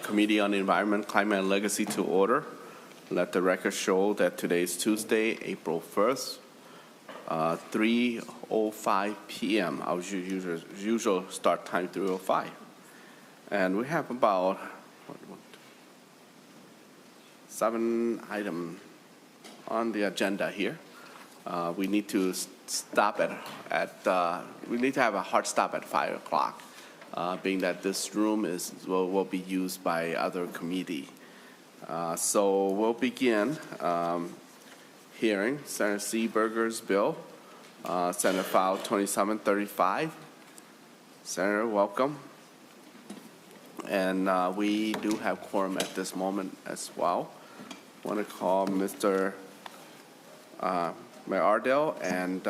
Committee on Environment, Climate, and Legacy to order. Let the record show that today is Tuesday, April 1st, 3:05 p.m. Our usual start time, 3:05. And we have about 7 items on the agenda here. We need to stop we need to have a hard stop at 5 o'clock, being that this room will be used by other committee. So we'll begin hearing Senator Seeberger's bill, Senate File 2735. Senator, welcome. And we do have quorum at this moment as well. I want to call Mr. Mayardell and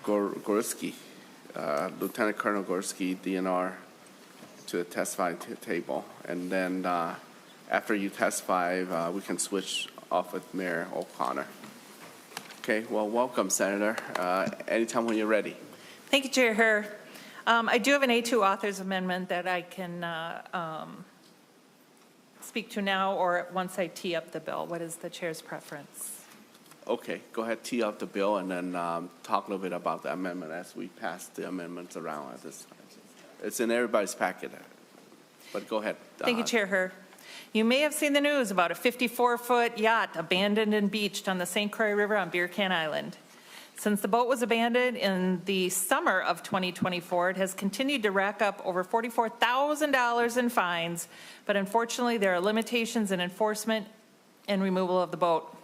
Gorski, Lieutenant Colonel Gorski, DNR, to the testifying table. And then after you testify, we can switch off with Mayor O'Connor. Okay, well, welcome, Senator. Anytime when you're ready. Thank you, Chair Herr. I do have an A2 author's amendment that I can speak to now or once I tee up the bill. What is the Chair's preference? Okay, go ahead, tee up the bill and then talk a little bit about the amendment as we pass the amendments around at this time. It's in everybody's packet, but go ahead. Thank you, Chair Herr. You may have seen the news about a 54-foot yacht abandoned and beached on the St. Croix River on Beer Can Island. Since the boat was abandoned in the summer of 2024, it has continued to rack up over $44,000 in fines, but unfortunately there are limitations in enforcement and removal of the boat.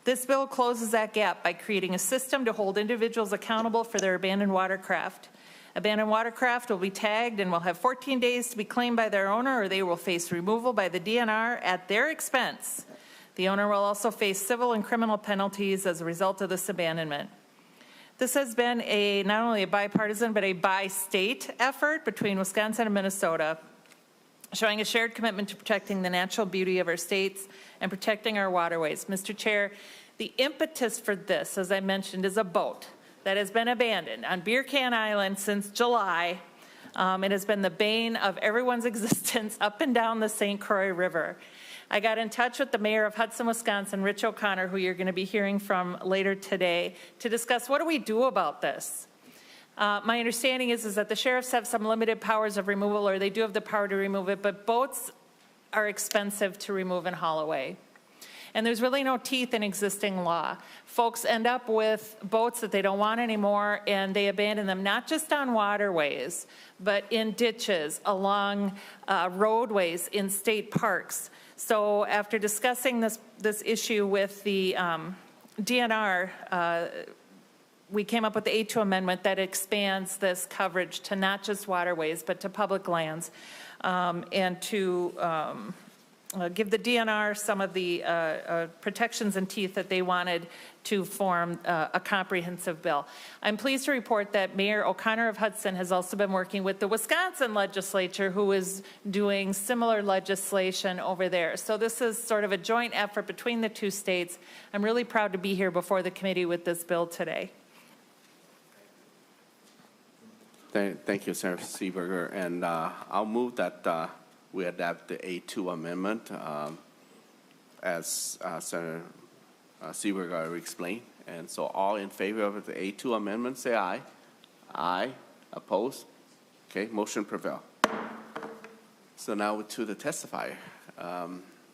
This bill closes that gap by creating a system to hold individuals accountable for their abandoned watercraft. Abandoned watercraft will be tagged and will have 14 days to be claimed by their owner, or they will face removal by the DNR at their expense. The owner will also face civil and criminal penalties as a result of this abandonment. This has been not only a bipartisan but a bi-state effort between Wisconsin and Minnesota, showing a shared commitment to protecting the natural beauty of our states and protecting our waterways. Mr. Chair, the impetus for this, as I mentioned, is a boat that has been abandoned on Beer Can Island since July. It has been the bane of everyone's existence up and down the St. Croix River. I got in touch with the mayor of Hudson, Wisconsin, Rich O'Connor, who you're going to be hearing from later today, to discuss what do we do about this. My understanding is that the sheriffs have some limited powers of removal, or they do have the power to remove it, but boats are expensive to remove and haul away. And there's really no teeth in existing law. Folks end up with boats that they don't want anymore, and they abandon them not just on waterways, but in ditches, along roadways, in state parks. So after discussing this issue with the DNR, we came up with the A2 amendment that expands this coverage to not just waterways, but to public lands, and to give the DNR some of the protections and teeth that they wanted to form a comprehensive bill. I'm pleased to report that Mayor O'Connor of Hudson has also been working with the Wisconsin Legislature, who is doing similar legislation over there. So this is sort of a joint effort between the two states. I'm really proud to be here before the committee with this bill today. Thank you, Senator Seeberger. And I'll move that we adapt the A2 amendment as Senator Seeberger explained. And so all in favor of the A2 amendment, say aye. Aye. Opposed? Okay, motion prevail. So now to the testifier.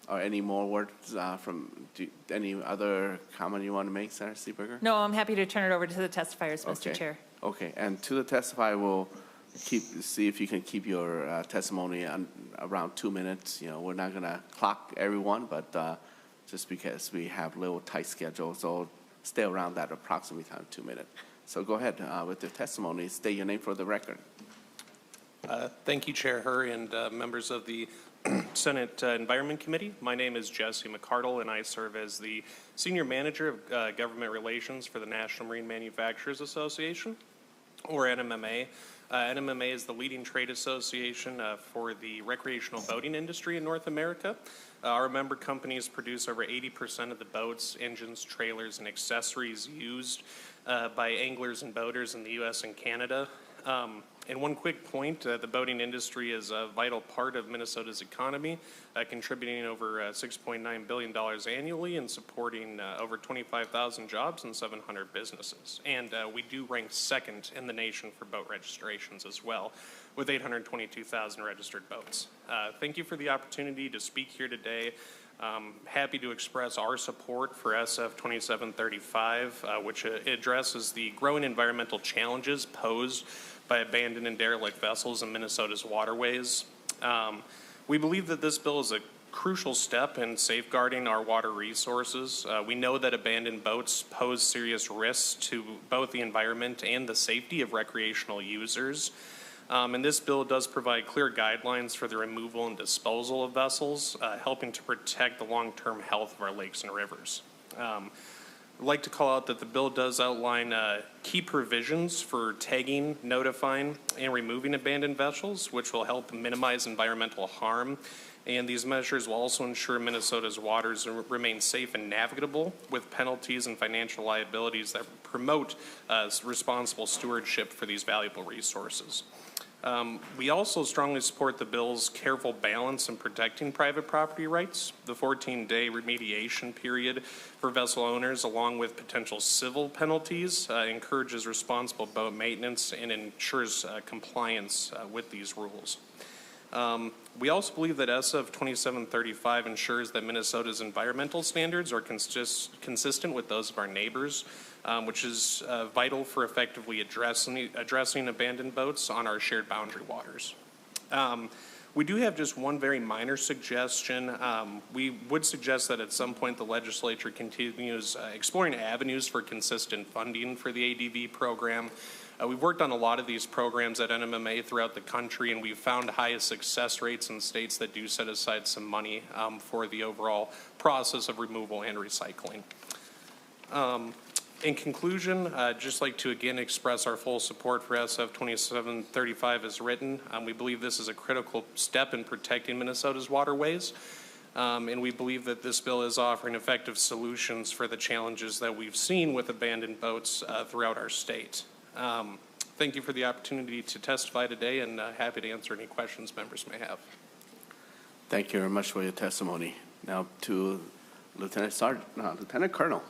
Or any more words any other comment you want to make, Senator Seeberger? No, I'm happy to turn it over to the testifiers, Mr. Chair. Okay, and to the testifier, we'll see if you can keep your testimony on around 2 minutes. You know, we're not going to clock everyone, but just because we have a little tight schedule, so stay around that approximately time, 2 minutes. So go ahead with the testimony. State your name for the record. Thank you, Chair Herr and members of the Senate Environment Committee. My name is Jesse McCardle, and I serve as the Senior Manager of Government Relations for the National Marine Manufacturers Association, or NMMA. NMMA is the leading trade association for the recreational boating industry in North America. Our member companies produce over 80% of the boats, engines, trailers, and accessories used by anglers and boaters in the U.S. and Canada. And one quick point, the boating industry is a vital part of Minnesota's economy, contributing over $6.9 billion annually and supporting over 25,000 jobs and 700 businesses. And we do rank second in the nation for boat registrations as well, with 822,000 registered boats. Thank you for the opportunity to speak here today. Happy to express our support for SF 2735, which addresses the growing environmental challenges posed by abandoned and derelict vessels in Minnesota's waterways. We believe that this bill is a crucial step in safeguarding our water resources. We know that abandoned boats pose serious risks to both the environment and the safety of recreational users. And this bill does provide clear guidelines for the removal and disposal of vessels, helping to protect the long-term health of our lakes and rivers. I'd like to call out that the bill does outline key provisions for tagging, notifying, and removing abandoned vessels, which will help minimize environmental harm. And these measures will also ensure Minnesota's waters remain safe and navigable, with penalties and financial liabilities that promote responsible stewardship for these valuable resources. We also strongly support the bill's careful balance in protecting private property rights. The 14-day remediation period for vessel owners, along with potential civil penalties, encourages responsible boat maintenance and ensures compliance with these rules. We also believe that SF 2735 ensures that Minnesota's environmental standards are consistent with those of our neighbors, which is vital for effectively addressing abandoned boats on our shared boundary waters. We do have just one very minor suggestion. We would suggest that at some point the legislature continues exploring avenues for consistent funding for the ADV program. We've worked on a lot of these programs at NMMA throughout the country, and we've found highest success rates in states that do set aside some money for the overall process of removal and recycling. In conclusion, I'd just like to again express our full support for SF 2735 as written. We believe this is a critical step in protecting Minnesota's waterways, and we believe that this bill is offering effective solutions for the challenges that we've seen with abandoned boats throughout our state. Thank you for the opportunity to testify today, and happy to answer any questions members may have. Thank you very much for your testimony. Now to Lieutenant Colonel.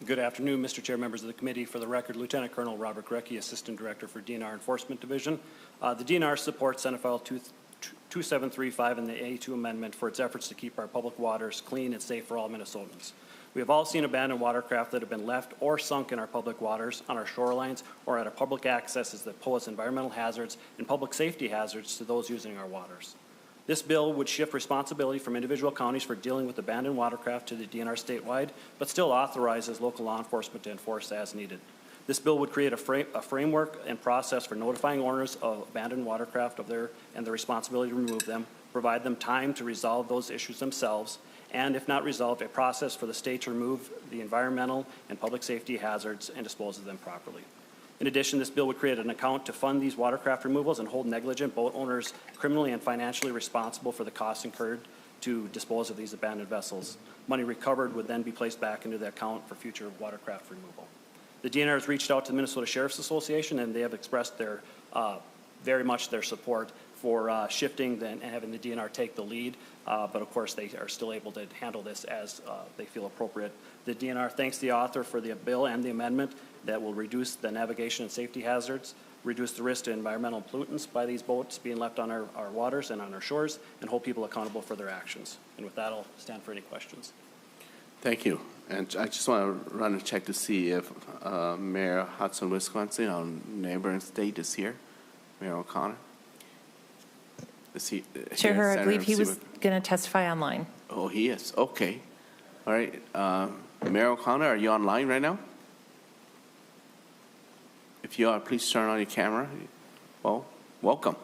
Good afternoon, Mr. Chair, members of the committee. For the record, Lieutenant Colonel Robert Grecki, Assistant Director for DNR Enforcement Division. The DNR supports Senate File 2735 and the A2 amendment for its efforts to keep our public waters clean and safe for all Minnesotans. We have all seen abandoned watercraft that have been left or sunk in our public waters, on our shorelines, or at our public accesses that pose environmental hazards and public safety hazards to those using our waters. This bill would shift responsibility from individual counties for dealing with abandoned watercraft to the DNR statewide, but still authorizes local law enforcement to enforce as needed. This bill would create a framework and process for notifying owners of abandoned watercraft and the responsibility to remove them, provide them time to resolve those issues themselves, and if not resolved, a process for the state to remove the environmental and public safety hazards and dispose of them properly. In addition, this bill would create an account to fund these watercraft removals and hold negligent boat owners criminally and financially responsible for the costs incurred to dispose of these abandoned vessels. Money recovered would then be placed back into the account for future watercraft removal. The DNR has reached out to the Minnesota Sheriff's Association, and they have expressed their very much their support for shifting and having the DNR take the lead, but of course they are still able to handle this as they feel appropriate. The DNR thanks the author for the bill and the amendment that will reduce the navigation and safety hazards, reduce the risk to environmental pollutants by these boats being left on our waters and on our shores, and hold people accountable for their actions. And with that, I'll stand for any questions. Thank you. And I just want to run a check to see if Mayor Hudson, Wisconsin, our neighboring state, is here. Mayor O'Connor. Is he? Chair, I believe he was Seeberger? going to testify online. Oh, he is. Okay. All right. Mayor O'Connor, are you online right now? If you are, please turn on your camera. Well, welcome.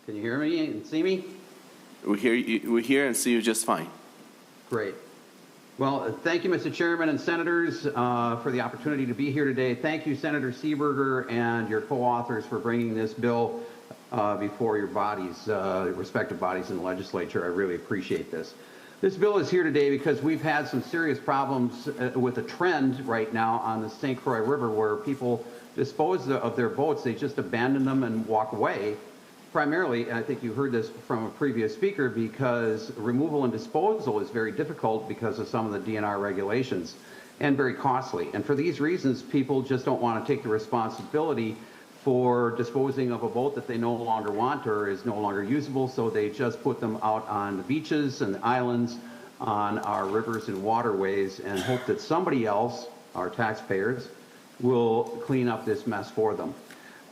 Can you hear me and see me? We hear and see you just fine. Great. Well, thank you, Mr. Chairman and Senators, for the opportunity to be here today. Thank you, Senator Seeberger and your co-authors for bringing this bill before your bodies, respective bodies in the legislature. I really appreciate this. This bill is here today because we've had some serious problems with a trend right now on the St. Croix River where people dispose of their boats, they just abandon them and walk away. Primarily, and I think you heard this from a previous speaker, because removal and disposal is very difficult because of some of the DNR regulations and very costly. And for these reasons, people just don't want to take the responsibility for disposing of a boat that they no longer want or is no longer usable, so they just put them out on the beaches and the islands, on our rivers and waterways, and hope that somebody else, our taxpayers, will clean up this mess for them.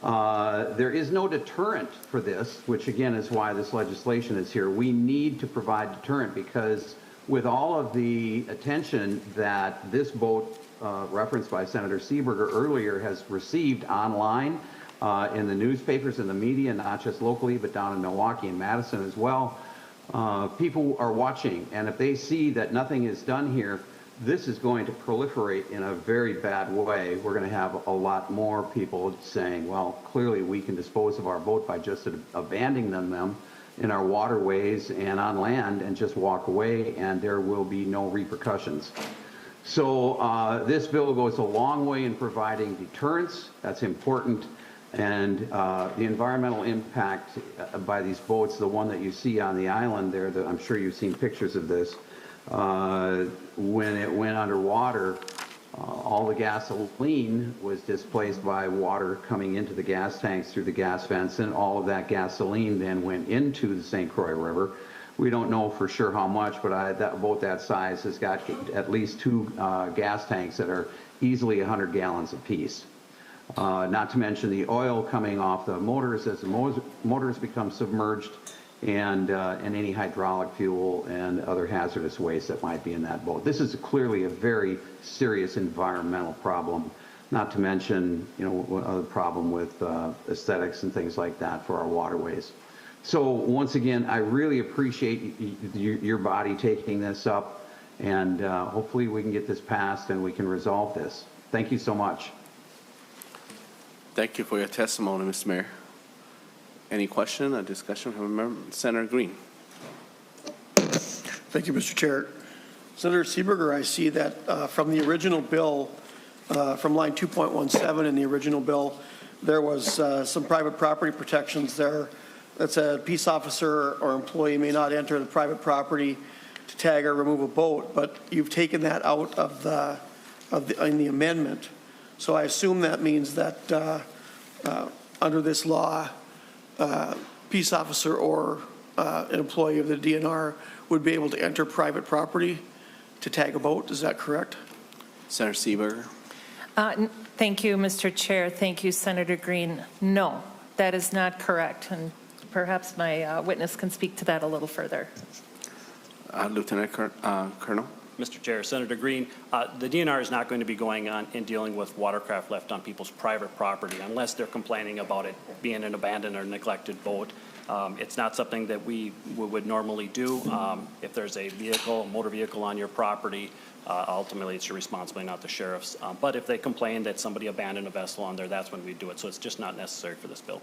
There is no deterrent for this, which again is why this legislation is here. We need to provide deterrent, because with all of the attention that this boat, referenced by Senator Seeberger earlier, has received online, in the newspapers and the media, not just locally, but down in Milwaukee and Madison as well, people are watching. And if they see that nothing is done here, this is going to proliferate in a very bad way. We're going to have a lot more people saying, well, clearly we can dispose of our boat by just abandoning them in our waterways and on land and just walk away, and there will be no repercussions. So this bill goes a long way in providing deterrence. That's important. And the environmental impact by these boats, the one that you see on the island there, I'm sure you've seen pictures of this, when it went underwater, all the gasoline was displaced by water coming into the gas tanks through the gas vents, and all of that gasoline then went into the St. Croix River. We don't know for sure how much, but that boat that size has got at least 2 gas tanks that are easily 100 gallons apiece. Not to mention the oil coming off the motors as the motors become submerged, and any hydraulic fuel and other hazardous waste that might be in that boat. This is clearly a very serious environmental problem, not to mention, a problem with aesthetics and things like that for our waterways. So once again, I really appreciate your body taking this up, and hopefully we can get this passed and we can resolve this. Thank you so much. Thank you for your testimony, Mr. Mayor. Any question or discussion from Senator Green? Thank you, Mr. Chair. Senator Seeberger, I see that from the original bill, from line 2.17 in the original bill, there was some private property protections there that said peace officer or employee may not enter the private property to tag or remove a boat, but you've taken that out in the amendment. So I assume that means that under this law, peace officer or an employee of the DNR would be able to enter private property to tag a boat. Is that correct? Senator Seeberger. Thank you, Mr. Chair. Thank you, Senator Green. No, that is not correct, and perhaps my witness can speak to that a little further. Lieutenant Colonel. Mr. Chair, Senator Green, the DNR is not going to be going on and dealing with watercraft left on people's private property unless they're complaining about it being an abandoned or neglected boat. It's not something that we would normally do. If there's a motor vehicle on your property, ultimately it's your responsibility, not the sheriff's. But if they complain that somebody abandoned a vessel on there, that's when we do it. So it's just not necessary for this bill.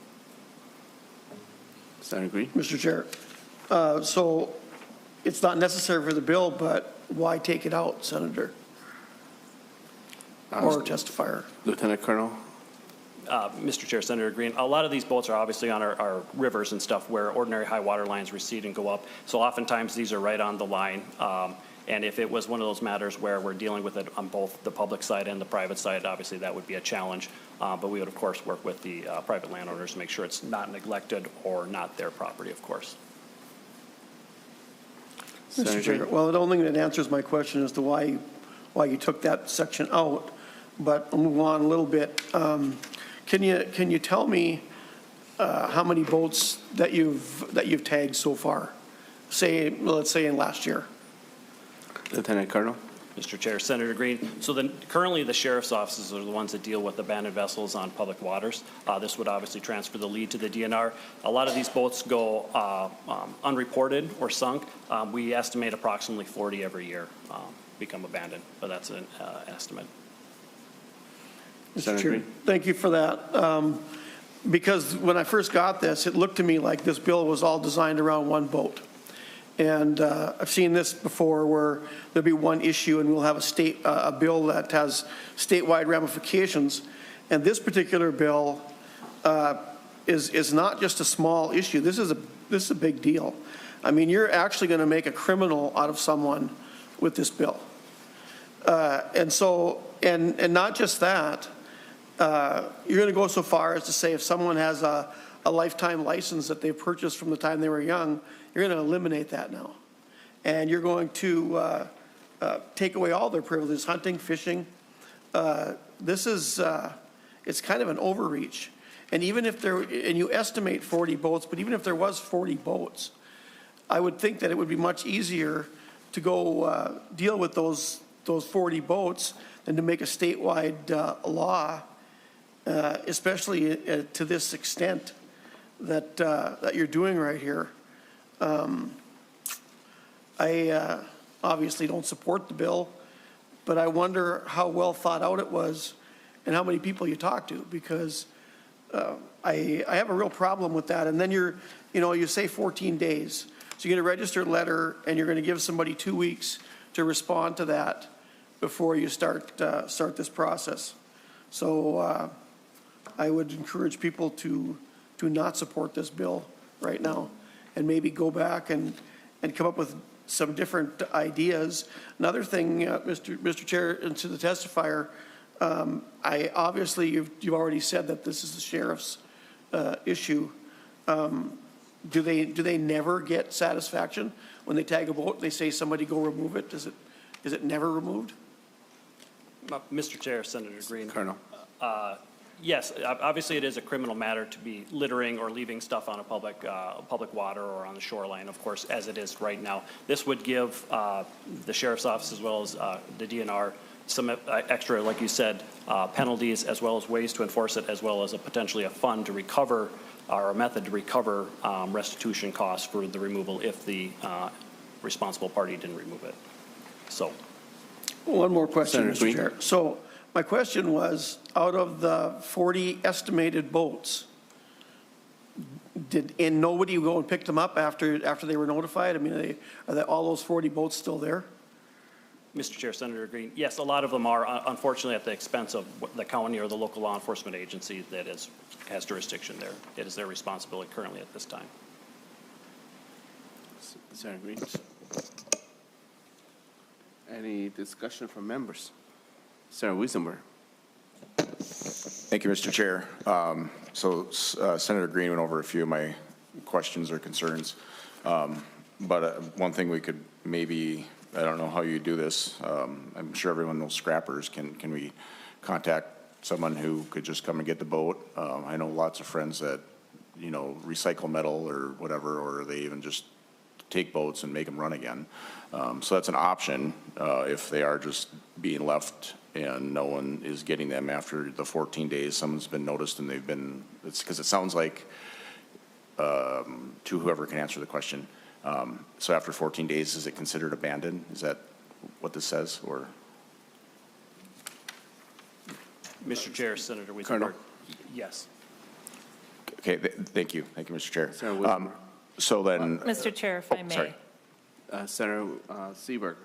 Senator Green. Mr. Chair, so it's not necessary for the bill, but why take it out, Senator? Or testifier? Lieutenant Colonel. Mr. Chair, Senator Green, a lot of these boats are obviously on our rivers and stuff where ordinary high water lines recede and go up. So oftentimes these are right on the line. And if it was one of those matters where we're dealing with it on both the public side and the private side, obviously that would be a challenge. But we would, of course, work with the private landowners to make sure it's not neglected or not their property, of course. Mr. Chair, well, the only thing that answers my question as to why you took that section out, but I'll move on a little bit. Can you tell me how many boats that you've tagged so far? Let's say in last year. Lieutenant Colonel. Mr. Chair, Senator Green. So currently the sheriff's offices are the ones that deal with abandoned vessels on public waters. This would obviously transfer the lead to the DNR. A lot of these boats go unreported or sunk. We estimate approximately 40 every year become abandoned, but that's an estimate. Mr. Chair, thank you for that. Because when I first got this, it looked to me like this bill was all designed around one boat. And I've seen this before where there'll be one issue and we'll have a bill that has statewide ramifications. And this particular bill is not just a small issue. This is a big deal. I mean, you're actually going to make a criminal out of someone with this bill. And not just that, you're going to go so far as to say if someone has a lifetime license that they've purchased from the time they were young, you're going to eliminate that now. And you're going to take away all their privileges, hunting, fishing. This is, it's kind of an overreach. And even if and you estimate 40 boats, but even if there was 40 boats, I would think that it would be much easier to go deal with those 40 boats than to make a statewide law, especially to this extent that you're doing right here. I obviously don't support the bill, but I wonder how well thought out it was and how many people you talk to, because I have a real problem with that. And then you say 14 days. So you get a registered letter and you're going to give somebody 2 weeks to respond to that before you start this process. So I would encourage people to not support this bill right now and maybe go back and come up with some different ideas. Another thing, Mr. Chair, and to the testifier, I obviously you've already said that this is the sheriff's issue. Do they never get satisfaction when they tag a boat? They say somebody go remove it. Is it never removed? Mr. Chair, Senator Green. Colonel. Yes, obviously it is a criminal matter to be littering or leaving stuff on a public water or on the shoreline, of course, as it is right now. This would give the sheriff's office as well as the DNR some extra, like you said, penalties as well as ways to enforce it, as well as potentially a fund to recover or a method to recover restitution costs for the removal if the responsible party didn't remove it. So. One more question, Senator Mr. Chair. So my question was, out of the 40 estimated boats, and nobody go and pick them up after they were notified? I mean, are all those 40 boats still there? Mr. Chair, Senator Green, yes, a lot of them are, unfortunately, at the expense of the county or the local law enforcement agency that has jurisdiction there. It is their responsibility currently at this time. Senator Green. Any discussion from members? Senator Wiesenberg. Thank you, Mr. Chair. Senator Green went over a few of my questions or concerns. But one thing we could maybe, I don't know how you do this. I'm sure everyone knows scrappers. Can we contact someone who could just come and get the boat? I know lots of friends that, recycle metal or whatever, or they even just take boats and make them run again. So that's an option if they are just being left and no one is getting them after the 14 days. Someone's been noticed and they've been, it's because it sounds like, to whoever can answer the question, so after 14 days, is it considered abandoned? Is that what this says, or? Mr. Chair, Senator Wiesenberg. Colonel. Yes. Okay, thank you. Thank you, Mr. Chair. Senator Wiesenberg. So then. Mr. Chair, if I may. Sorry. Senator Seeberger.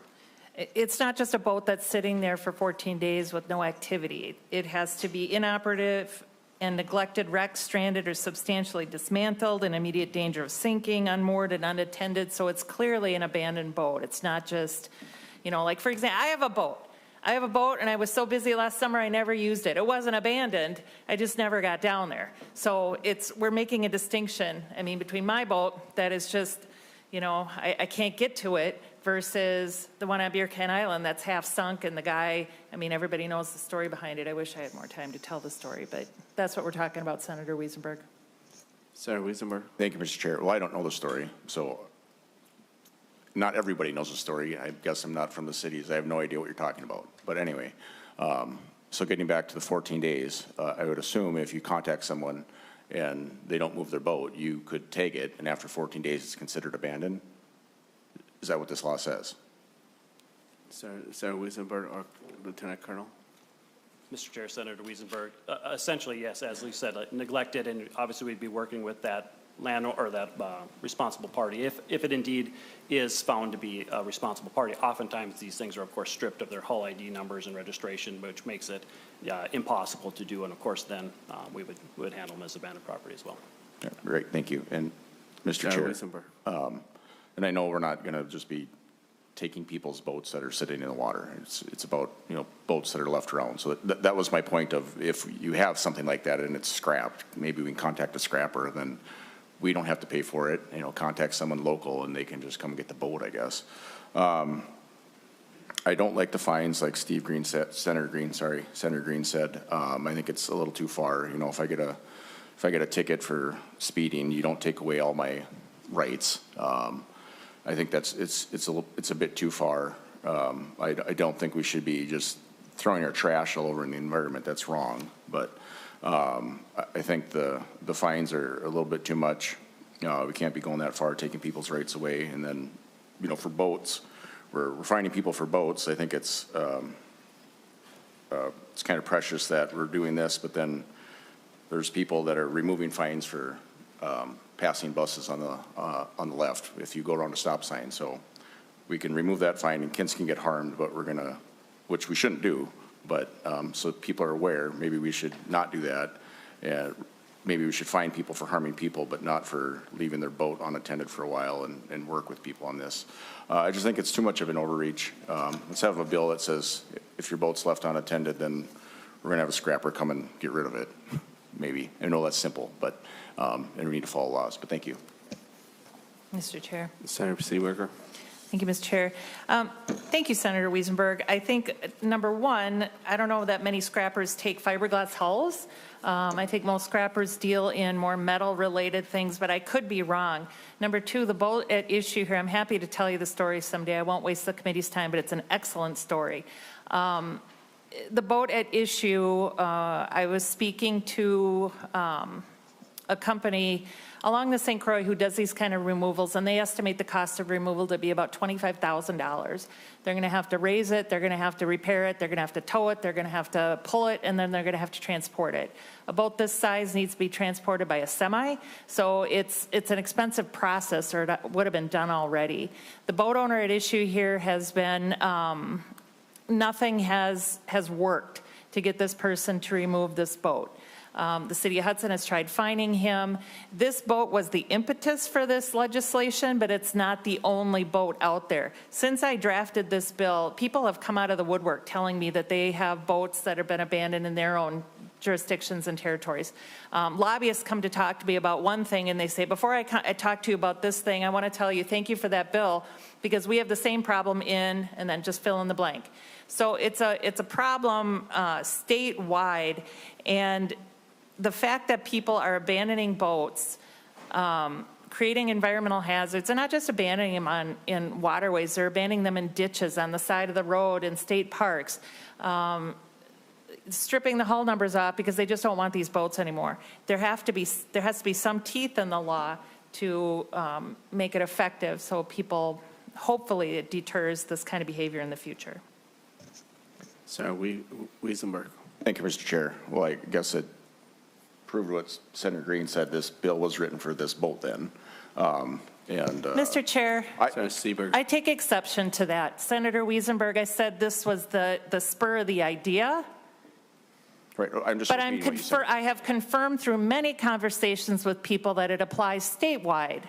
It's not just a boat that's sitting there for 14 days with no activity. It has to be inoperative and neglected, wrecked, stranded, or substantially dismantled, in immediate danger of sinking, unmoored, and unattended. So it's clearly an abandoned boat. It's not just, like, for example, I have a boat and I was so busy last summer I never used it. It wasn't abandoned, I just never got down there. So we're making a distinction, between my boat that is just, I can't get to it, versus the one on Beer Can Island that's half sunk, and the guy, everybody knows the story behind it. I wish I had more time to tell the story, but that's what we're talking about, Senator Wiesenberg. Senator Wiesenberg. Thank you, Mr. Chair. Well, I don't know the story, so not everybody knows the story. I guess I'm not from the cities. I have no idea what you're talking about. But anyway, so getting back to the 14 days, I would assume if you contact someone and they don't move their boat, you could tag it, and after 14 days, it's considered abandoned. Is that what this law says? Senator Wiesenberg or Lieutenant Colonel? Mr. Chair, Senator Wiesenberg, essentially, yes, as Lee said, neglected, and obviously we'd be working with that responsible party, if it indeed is found to be a responsible party. Oftentimes, these things are, of course, stripped of their hull ID numbers and registration, which makes it impossible to do. And of course, then we would handle them as abandoned property as well. Yeah, great, thank you. And Mr. Chair, and I know we're not going to just be taking people's boats that are sitting in the water. It's about, you know, boats that are left around. So that was my point of, if you have something like that and it's scrapped, maybe we can contact a scrapper, then we don't have to pay for it. You know, contact someone local and they can just come get the boat, I guess. I don't like the fines like Senator Green said. I think it's a little too far. You know, if I get a ticket for speeding, you don't take away all my rights. I think it's a bit too far. I don't think we should be just throwing our trash all over in the environment. That's wrong. But I think the fines are a little bit too much. We can't be going that far, taking people's rights away. And then, you know, for boats, we're fining people for boats. I think it's kind of precious that we're doing this, but then there's people that are removing fines for passing buses on the left if you go around a stop sign. So we can remove that fine and kids can get harmed, but we're gonna, which we shouldn't do, but so people are aware, maybe we should not do that. And maybe we should fine people for harming people, but not for leaving their boat unattended for a while and work with people on this. I just think it's too much of an overreach. Let's have a bill that says if your boat's left unattended, then we're gonna have a scrapper come and get rid of it. Maybe. I know that's simple, but and we need to follow laws. But thank you. Mr. Chair. Senator Seeberger. Thank you, Mr. Chair. Thank you, Senator Wiesenberg. I think, number one, I don't know that many scrappers take fiberglass hulls. I think most scrappers deal in more metal-related things, but I could be wrong. Number two, the boat at issue here, I'm happy to tell you the story someday. I won't waste the committee's time, but it's an excellent story. The boat at issue, I was speaking to a company along the St. Croix who does these kind of removals, and they estimate the cost of removal to be about $25,000. They're going to have to raise it, they're going to have to repair it, they're going to have to tow it, they're going to have to pull it, and then they're going to have to transport it. A boat this size needs to be transported by a semi, so it's an expensive process, or it would have been done already. The boat owner at issue here has been, nothing has worked to get this person to remove this boat. The city of Hudson has tried fining him. This boat was the impetus for this legislation, but it's not the only boat out there. Since I drafted this bill, people have come out of the woodwork telling me that they have boats that have been abandoned in their own jurisdictions and territories. Lobbyists come to talk to me about one thing, and they say, before I talk to you about this thing, I want to tell you thank you for that bill, because we have the same problem in, and then just fill in the blank. So it's a problem statewide, and the fact that people are abandoning boats, creating environmental hazards, and not just abandoning them in waterways, they're abandoning them in ditches on the side of the road in state parks, stripping the hull numbers off because they just don't want these boats anymore. There has to be some teeth in the law to make it effective, so people, hopefully it deters this kind of behavior in the future. Senator Wiesenberg. Thank you, Mr. Chair. Well, I guess it proved what Senator Green said. This bill was written for this boat then. Mr. Chair, Senator Seeberger. I take exception to that. Senator Wiesenberg, I said this was the spur of the idea. Right, I'm just But repeating what you said. I have confirmed through many conversations with people that it applies statewide.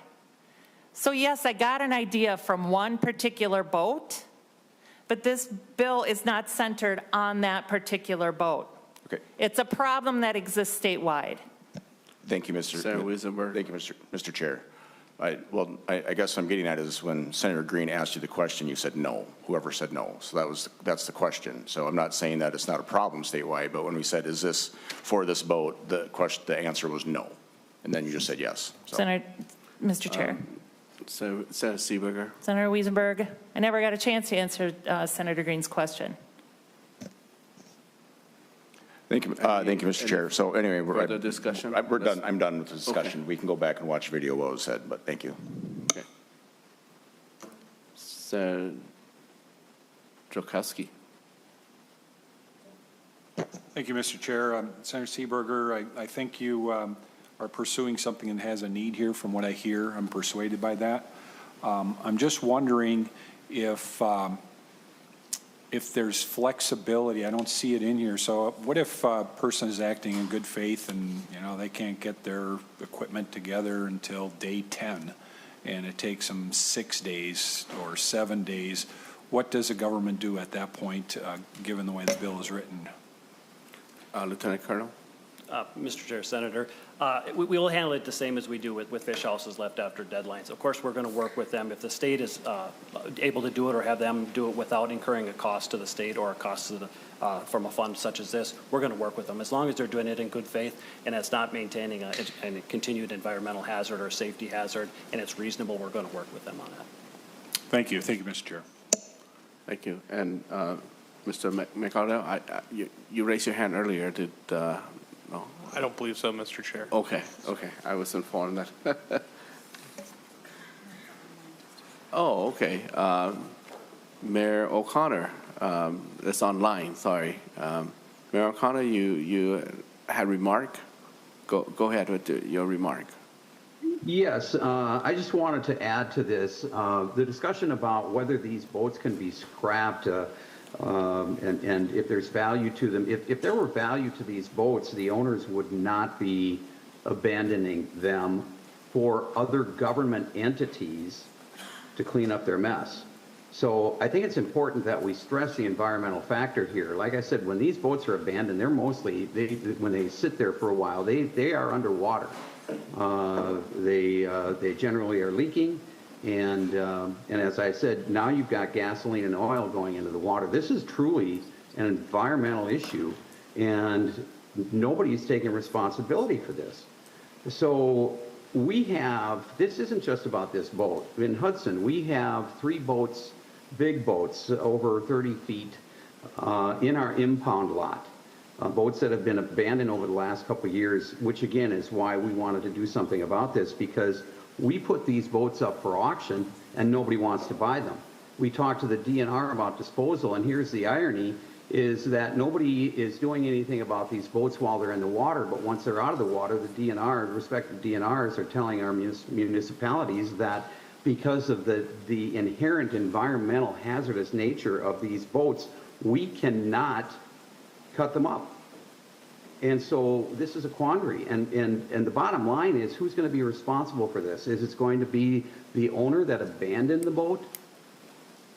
So yes, I got an idea from one particular boat, but this bill is not centered on that particular boat. Okay. It's a problem that exists statewide. Thank you, Mr. Senator Wiesenberg. Thank you, Mr. Chair. I guess what I'm getting at is when Senator Green asked you the question, you said no. Whoever said no. So that's the question. So I'm not saying that it's not a problem statewide, but when we said, is this for this boat, the answer was no. And then you just said yes. So. Mr. Chair. Senator Seeberger. Senator Wiesenberg, I never got a chance to answer Senator Green's question. Thank you, Mr. Chair. So anyway, we're discussion. We're done. I'm done with the discussion. Okay. We can go back and watch video what was said, but thank you. Okay. Senator Jokowski. Thank you, Mr. Chair. Senator Seeberger, I think you are pursuing something that has a need here from what I hear. I'm persuaded by that. I'm just wondering if there's flexibility. I don't see it in here. So what if a person is acting in good faith and, you know, they can't get their equipment together until day 10 and it takes them 6 days or 7 days? What does the government do at that point, given the way the bill is written? Lieutenant Colonel? Mr. Chair, Senator, we will handle it the same as we do with fish houses left after deadlines. Of course, we're going to work with them. If the state is able to do it or have them do it without incurring a cost to the state or a cost to the, from a fund such as this, we're going to work with them. As long as they're doing it in good faith and it's not maintaining a continued environmental hazard or safety hazard and it's reasonable, we're going to work with them on that. Thank you. Thank you, Mr. Chair. Thank you. And Mr. McArdle, you raised your hand earlier. Did no? I don't believe so, Mr. Chair. Okay. I was informed that. Oh, okay. Mayor O'Connor, that's online. Sorry, Mayor O'Connor, you had a remark. Go ahead with your remark. Yes, I just wanted to add to this, the discussion about whether these boats can be scrapped and if there's value to them. If there were value to these boats, the owners would not be abandoning them for other government entities to clean up their mess. So I think it's important that we stress the environmental factor here. Like I said, when these boats are abandoned, they're mostly, when they sit there for a while, they are underwater. They generally are leaking, and as I said, now you've got gasoline and oil going into the water. This is truly an environmental issue, and nobody's taking responsibility for this. So we have, this isn't just about this boat. In Hudson, we have 3 boats, big boats, over 30 feet in our impound lot. Boats that have been abandoned over the last couple of years, which again is why we wanted to do something about this, because we put these boats up for auction and nobody wants to buy them. We talked to the DNR about disposal, and here's the irony, is that nobody is doing anything about these boats while they're in the water, but once they're out of the water, the DNR, respective DNRs are telling our municipalities that because of the inherent environmental hazardous nature of these boats, we cannot cut them up. And so this is a quandary, and the bottom line is, who's going to be responsible for this? Is it going to be the owner that abandoned the boat,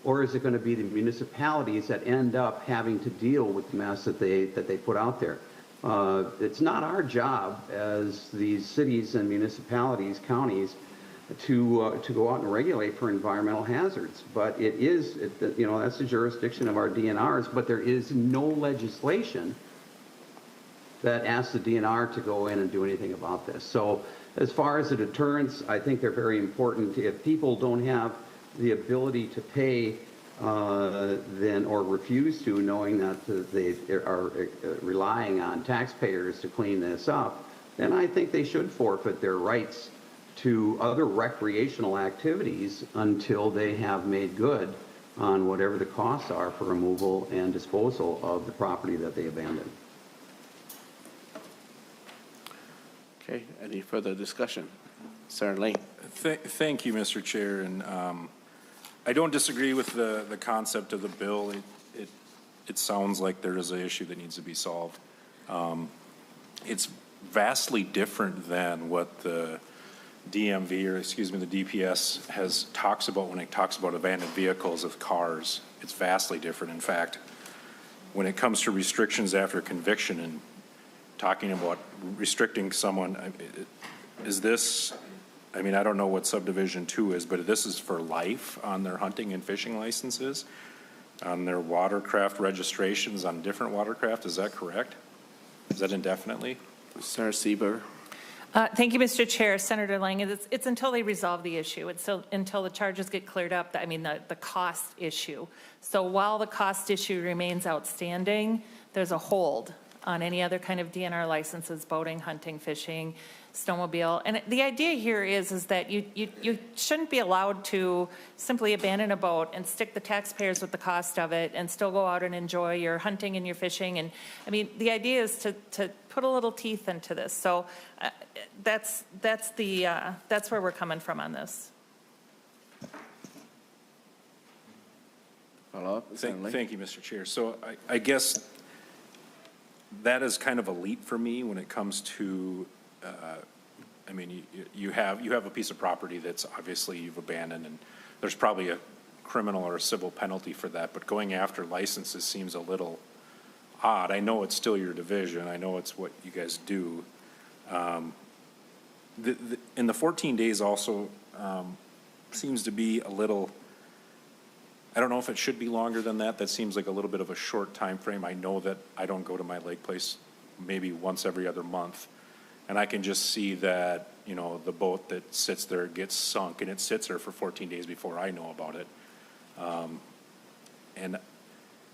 or is it going to be the municipalities that end up having to deal with the mess that they put out there? It's not our job as these cities and municipalities, counties, to go out and regulate for environmental hazards, but it is, you know, that's the jurisdiction of our DNRs, but there is no legislation that asks the DNR to go in and do anything about this. So as far as the deterrents, I think they're very important. If people don't have the ability to pay then or refuse to, knowing that they are relying on taxpayers to clean this up, then I think they should forfeit their rights to other recreational activities until they have made good on whatever the costs are for removal and disposal of the property that they abandoned. Okay, any further discussion? Senator Lane. Thank you, Mr. Chair. And I don't disagree with the concept of the bill. It sounds like there is an issue that needs to be solved. It's vastly different than what the DMV, or excuse me, the DPS talks about when it talks about abandoned vehicles of cars. It's vastly different. In fact, when it comes to restrictions after conviction and talking about restricting someone, is this, I mean, I don't know what subdivision 2 is, but this is for life on their hunting and fishing licenses, on their watercraft registrations on different watercraft. Is that correct? Is that indefinitely? Senator Seeberger. Thank you, Mr. Chair. Senator Lang, it's until they resolve the issue. It's until the charges get cleared up, I mean, the cost issue. So while the cost issue remains outstanding, there's a hold on any other kind of DNR licenses, boating, hunting, fishing, snowmobile. And the idea here is that you shouldn't be allowed to simply abandon a boat and stick the taxpayers with the cost of it and still go out and enjoy your hunting and your fishing. And I mean, the idea is to put a little teeth into this. So that's where we're coming from on this. Follow up? Thank you, Mr. Chair. So I guess that is kind of a leap for me when it comes to, I mean, you have a piece of property that's obviously you've abandoned, and there's probably a criminal or a civil penalty for that, but going after licenses seems a little odd. I know it's still your division. I know it's what you guys do. In the 14 days also seems to be a little, I don't know if it should be longer than that. That seems like a little bit of a short time frame. I know that I don't go to my lake place maybe once every other month, and I can just see that, you know, the boat that sits there gets sunk, and it sits there for 14 days before I know about it. And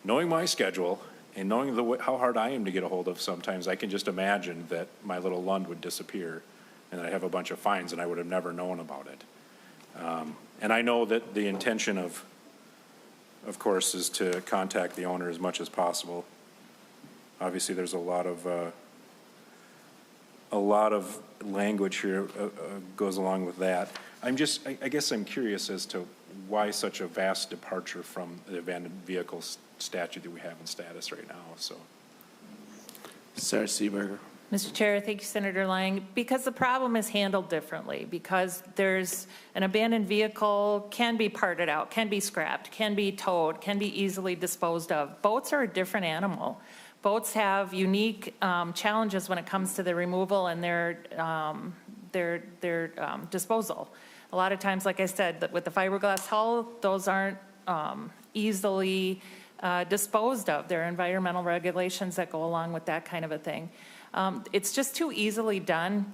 knowing my schedule and knowing how hard I am to get a hold of sometimes, I can just imagine that my little Lund would disappear and I'd have a bunch of fines and I would have never known about it. And I know that the intention of course, is to contact the owner as much as possible. Obviously, there's a lot of language here goes along with that. I guess I'm curious as to why such a vast departure from the abandoned vehicles statute that we have in status right now. So, Senator Seeberger. Mr. Chair, thank you, Senator Lang. Because the problem is handled differently, because there's an abandoned vehicle can be parted out, can be scrapped, can be towed, can be easily disposed of. Boats are a different animal. Boats have unique challenges when it comes to the removal and their disposal. A lot of times, like I said, with the fiberglass hull, those aren't easily disposed of. There are environmental regulations that go along with that kind of a thing. It's just too easily done.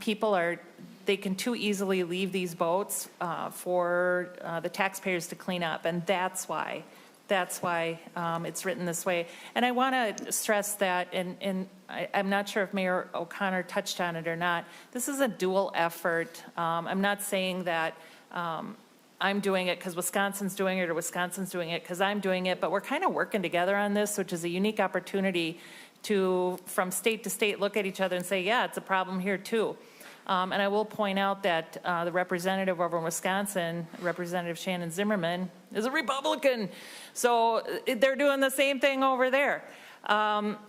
They can too easily leave these boats for the taxpayers to clean up, and that's why it's written this way. And I want to stress that, and I'm not sure if Mayor O'Connor touched on it or not, this is a dual effort. I'm not saying that I'm doing it because Wisconsin's doing it or Wisconsin's doing it because I'm doing it, but we're kind of working together on this, which is a unique opportunity to, from state to state, look at each other and say, yeah, it's a problem here too. And I will point out that the representative over in Wisconsin, Representative Shannon Zimmerman, is a Republican. So they're doing the same thing over there.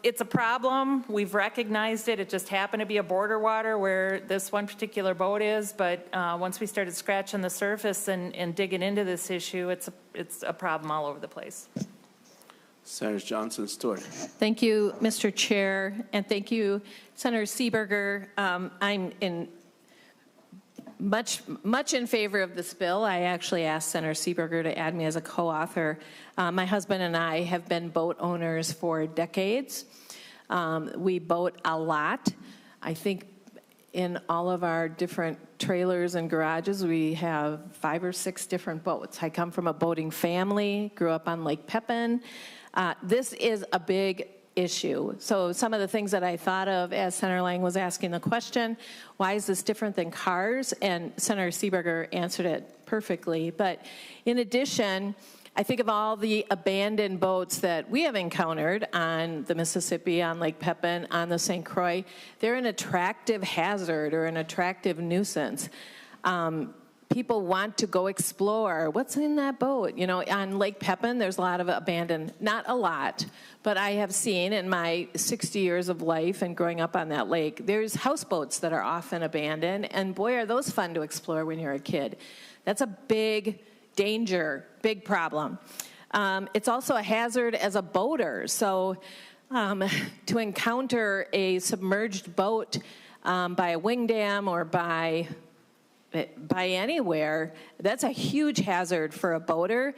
It's a problem. We've recognized it. It just happened to be a border water where this one particular boat is. But once we started scratching the surface and digging into this issue, it's a problem all over the place. Senator Johnson Stewart. Thank you, Mr. Chair, and thank you, Senator Seeberger. I'm much in favor of this bill. I actually asked Senator Seeberger to add me as a co-author. My husband and I have been boat owners for decades. We boat a lot. I think in all of our different trailers and garages, we have 5 or 6 different boats. I come from a boating family, grew up on Lake Pepin. This is a big issue. So some of the things that I thought of as Senator Lang was asking the question, why is this different than cars? And Senator Seeberger answered it perfectly. But in addition, I think of all the abandoned boats that we have encountered on the Mississippi, on Lake Pepin, on the St. Croix. They're an attractive hazard or an attractive nuisance. People want to go explore. What's in that boat? You know, on Lake Pepin, there's a lot of abandoned, not a lot, but I have seen in my 60 years of life and growing up on that lake, there's houseboats that are often abandoned, and boy, are those fun to explore when you're a kid. That's a big danger, big problem. It's also a hazard as a boater. So to encounter a submerged boat by a wing dam or by anywhere, that's a huge hazard for a boater.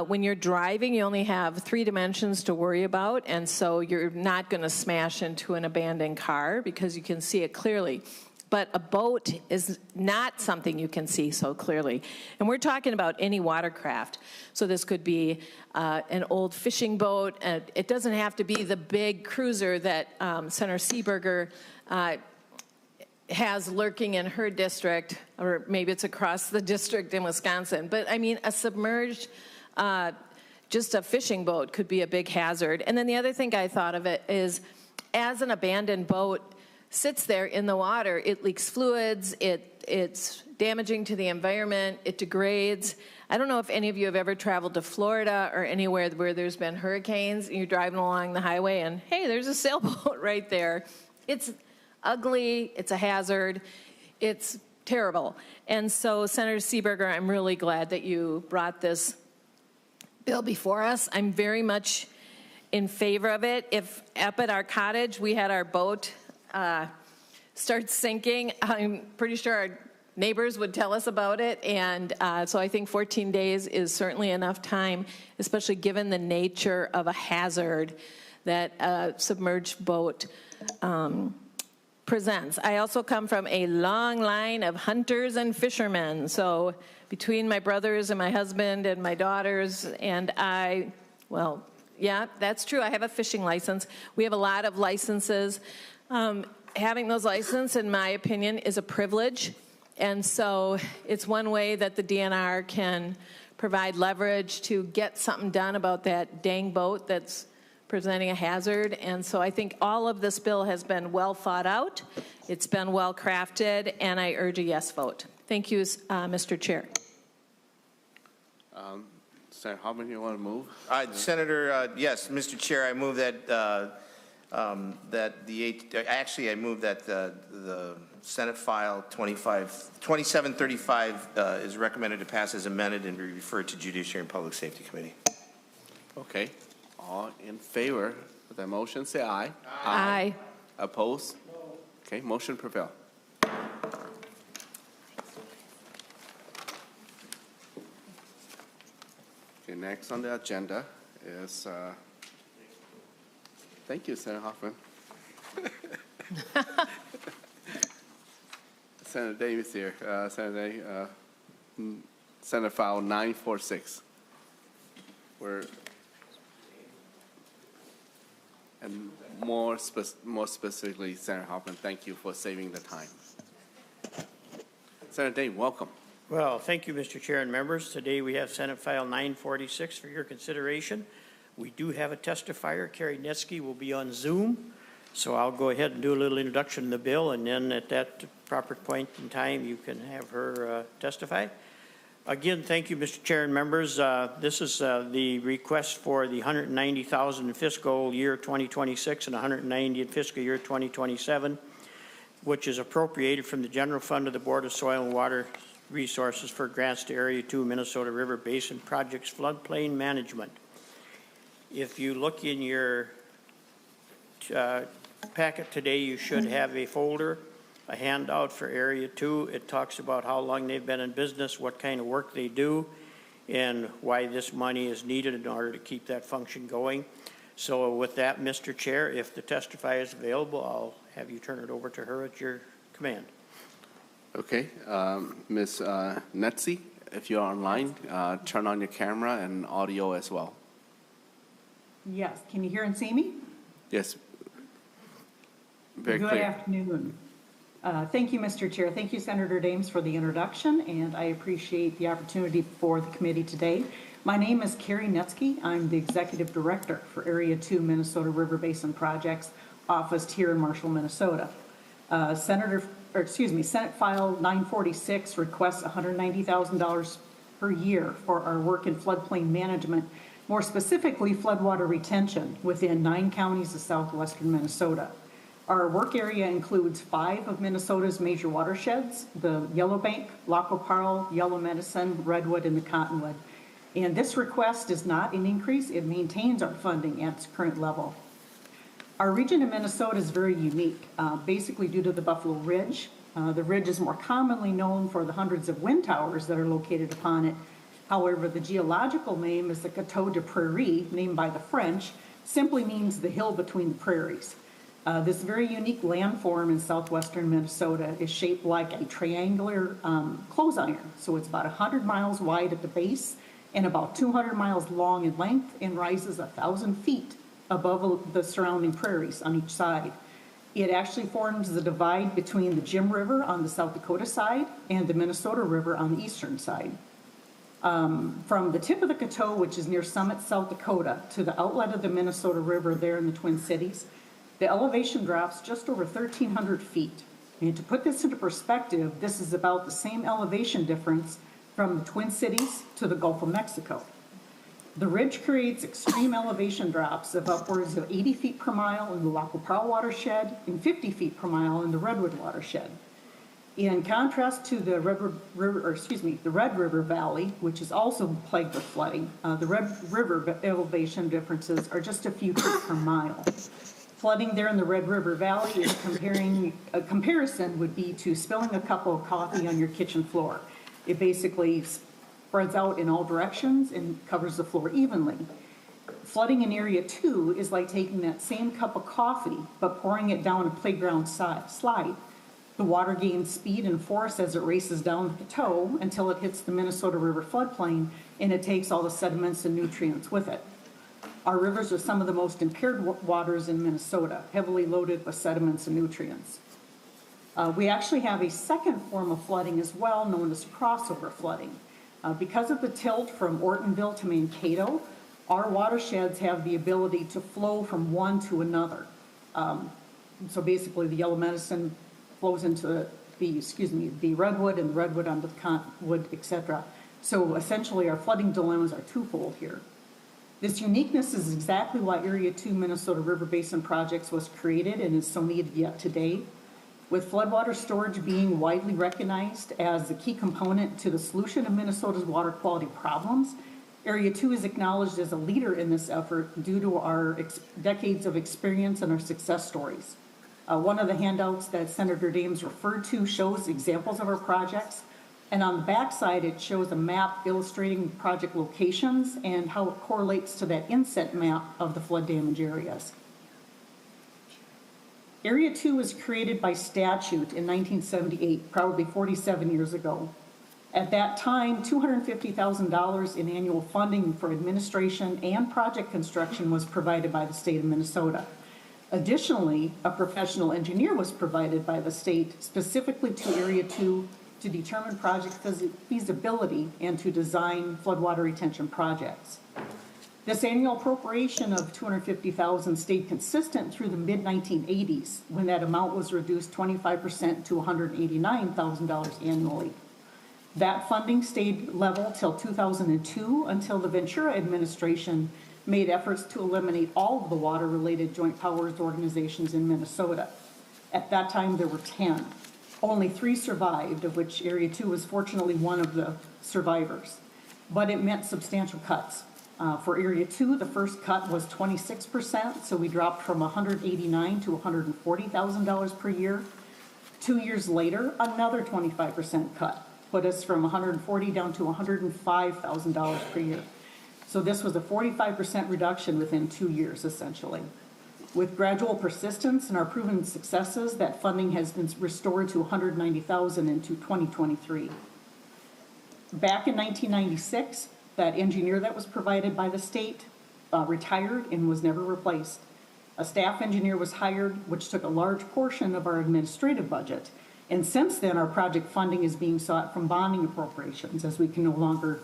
When you're driving, you only have 3 dimensions to worry about, and so you're not going to smash into an abandoned car because you can see it clearly. But a boat is not something you can see so clearly. And we're talking about any watercraft. So this could be an old fishing boat. It doesn't have to be the big cruiser that Senator Seeberger has lurking in her district, or maybe it's across the district in Wisconsin. But I mean, a submerged, just a fishing boat could be a big hazard. And then the other thing I thought of it is, as an abandoned boat, sits there in the water, it leaks fluids, it's damaging to the environment, it degrades. I don't know if any of you have ever traveled to Florida or anywhere where there's been hurricanes, and you're driving along the highway and, hey, there's a sailboat right there. It's ugly, it's a hazard, it's terrible. And so, Senator Seeberger, I'm really glad that you brought this bill before us. I'm very much in favor of it. If up at our cottage we had our boat start sinking, I'm pretty sure our neighbors would tell us about it. And so I think 14 days is certainly enough time, especially given the nature of a hazard that a submerged boat presents. I also come from a long line of hunters and fishermen. So between my brothers and my husband and my daughters and I, well, yeah, that's true. I have a fishing license. We have a lot of licenses. Having those licenses, in my opinion, is a privilege. And so it's one way that the DNR can provide leverage to get something done about that dang boat that's presenting a hazard. And so I think all of this bill has been well thought out. It's been well crafted, and I urge a yes vote. Thank you, Mr. Chair. Senator Hoffman, you want to move? Senator, yes, Mr. Chair, I move that I move that the Senate file 2735 is recommended to pass as amended and be referred to Judiciary and Public Safety Committee. Okay. All in favor of that motion, say aye. Aye. Opposed? No. Okay, motion prevail. Okay, next on the agenda is, thank you, Senator Hoffman. Senator Davis here. Senate file 946. And more specifically, Senator Hoffman, thank you for saving the time. Senator Dane, welcome. Well, thank you, Mr. Chair and members. Today we have Senate File 946 for your consideration. We do have a testifier. Carrie Netsky will be on Zoom. So I'll go ahead and do a little introduction of the bill, and then at that proper point in time, you can have her testify. Again, thank you, Mr. Chair and members. This is the request for the $190,000 in fiscal year 2026 and $190,000 in fiscal year 2027, which is appropriated from the general fund of the Board of Soil and Water Resources for grants to Area 2 Minnesota River Basin Projects Floodplain Management. If you look in your packet today, you should have a folder, a handout for Area 2. It talks about how long they've been in business, what kind of work they do, and why this money is needed in order to keep that function going. So with that, Mr. Chair, if the testifier is available, I'll have you turn it over to her at your command. Okay, Ms. Netsky, if you're online, turn on your camera and audio as well. Yes, can you hear and see me? Yes. Very Good clear. afternoon. Thank you, Mr. Chair. Thank you, Senator Dahms, for the introduction, and I appreciate the opportunity for the committee today. My name is Carrie Netsky. I'm the Executive Director for Area 2 Minnesota River Basin Projects, officed here in Marshall, Minnesota. Senate File 946 requests $190,000 per year for our work in floodplain management, more specifically floodwater retention within 9 counties of southwestern Minnesota. Our work area includes 5 of Minnesota's major watersheds, the Yellowbank, Lac Parle, Yellow Medicine, Redwood, and the Cottonwood. And this request is not an increase, it maintains our funding at its current level. Our region of Minnesota is very unique, basically due to the Buffalo Ridge. The ridge is more commonly known for the hundreds of wind towers that are located upon it. However, the geological name is the Coteau de Prairie, named by the French, simply means the hill between the prairies. This very unique landform in southwestern Minnesota is shaped like a triangular clothes iron. So it's about 100 miles wide at the base and about 200 miles long in length and rises 1,000 feet above the surrounding prairies on each side. It actually forms the divide between the Jim River on the South Dakota side and the Minnesota River on the eastern side. From the tip of the Coteau, which is near Summit, South Dakota, to the outlet of the Minnesota River there in the Twin Cities, The elevation drops just over 1,300 feet. And to put this into perspective, this is about the same elevation difference from the Twin Cities to the Gulf of Mexico. The ridge creates extreme elevation drops of upwards of 80 feet per mile in the Lac Powell watershed and 50 feet per mile in the Redwood watershed. In contrast to the Red River Valley, which is also plagued with flooding, the Red River elevation differences are just a few feet per mile. Flooding there in the Red River Valley a comparison would be to spilling a cup of coffee on your kitchen floor. It basically spreads out in all directions and covers the floor evenly. Flooding in Area 2 is like taking that same cup of coffee but pouring it down a playground slide. The water gains speed and force as it races down the plateau until it hits the Minnesota River floodplain, and it takes all the sediments and nutrients with it. Our rivers are some of the most impaired waters in Minnesota, heavily loaded with sediments and nutrients. We actually have a second form of flooding as well, known as crossover flooding. Because of the tilt from Ortonville to Mankato, our watersheds have the ability to flow from one to another. So basically, the Yellow Medicine flows into the Redwood, and the Redwood onto the Cottonwood, etc. So essentially, our flooding dilemmas are twofold here. This uniqueness is exactly why Area 2 Minnesota River Basin Projects was created and is so needed yet today. With floodwater storage being widely recognized as the key component to the solution of Minnesota's water quality problems, Area 2 is acknowledged as a leader in this effort due to our decades of experience and our success stories. One of the handouts that Senator Dahms referred to shows examples of our projects, and on the backside it shows a map illustrating project locations and how it correlates to that inset map of the flood damage areas. Area 2 was created by statute in 1978, probably 47 years ago. At that time, $250,000 in annual funding for administration and project construction was provided by the state of Minnesota. Additionally, a professional engineer was provided by the state specifically to Area 2 to determine project feasibility and to design floodwater retention projects. This annual appropriation of $250,000 stayed consistent through the mid-1980s, when that amount was reduced 25% to $189,000 annually. That funding stayed level till 2002, until the Ventura administration made efforts to eliminate all of the water-related joint powers organizations in Minnesota. At that time, there were 10. Only 3 survived, of which Area 2 was fortunately one of the survivors. But it meant substantial cuts. For Area 2, the first cut was 26%, so we dropped from $189,000 to $140,000 per year. 2 years later, another 25% cut put us from $140,000 down to $105,000 per year. So this was a 45% reduction within 2 years, essentially. With gradual persistence and our proven successes, that funding has been restored to $190,000 into 2023. Back in 1996, that engineer that was provided by the state retired and was never replaced. A staff engineer was hired, which took a large portion of our administrative budget. And since then, our project funding is being sought from bonding appropriations, as we can no longer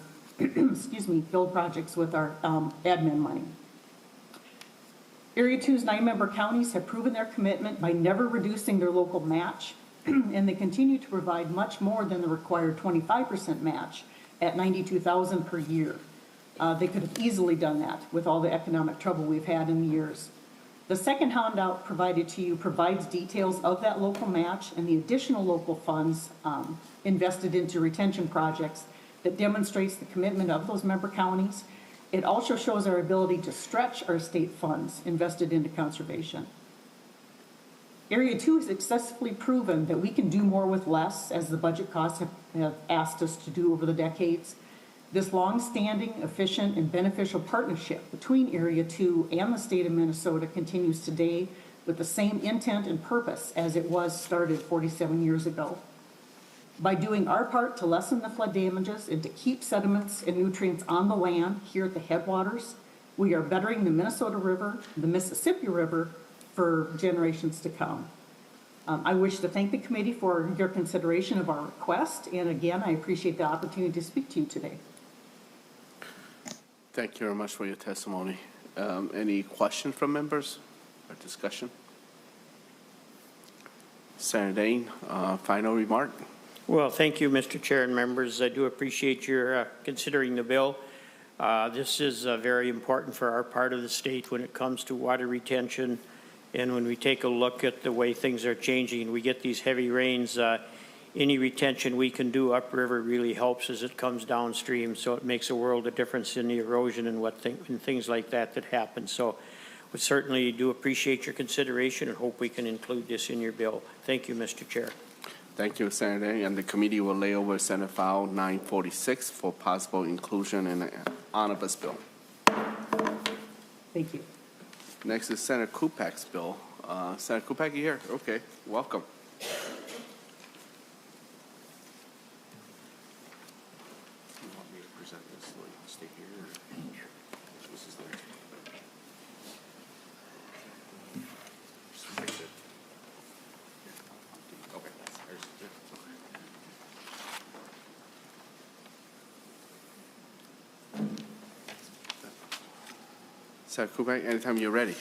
build projects with our admin money. Area 2's 9 member counties have proven their commitment by never reducing their local match, and they continue to provide much more than the required 25% match at $92,000 per year. They could have easily done that with all the economic trouble we've had in the years. The second handout provided to you provides details of that local match and the additional local funds invested into retention projects that demonstrates the commitment of those member counties. It also shows our ability to stretch our state funds invested into conservation. Area 2 has successfully proven that we can do more with less, as the budget costs have asked us to do over the decades. This long-standing, efficient, and beneficial partnership between Area 2 and the state of Minnesota continues today with the same intent and purpose as it was started 47 years ago. By doing our part to lessen the flood damages and to keep sediments and nutrients on the land here at the headwaters, we are bettering the Minnesota River, the Mississippi River, for generations to come. I wish to thank the committee for your consideration of our request, and again, I appreciate the opportunity to speak to you today. Thank you very much for your testimony. Any questions from members or discussion? Senator Dane, final remark. Well, thank you, Mr. Chair and members. I do appreciate your considering the bill. This is very important for our part of the state when it comes to water retention. And when we take a look at the way things are changing and we get these heavy rains, any retention we can do upriver really helps as it comes downstream. So it makes a world of difference in the erosion and and things like that happen. So we certainly do appreciate your consideration and hope we can include this in your bill. Thank you, Mr. Chair. Thank you, Senator. And the committee will lay over Senate File 946 for possible inclusion in the omnibus bill. Thank you. Next is Senator Kupec's bill. Senator Kupec, you here? Okay, welcome. Senator Kupec, anytime you're ready.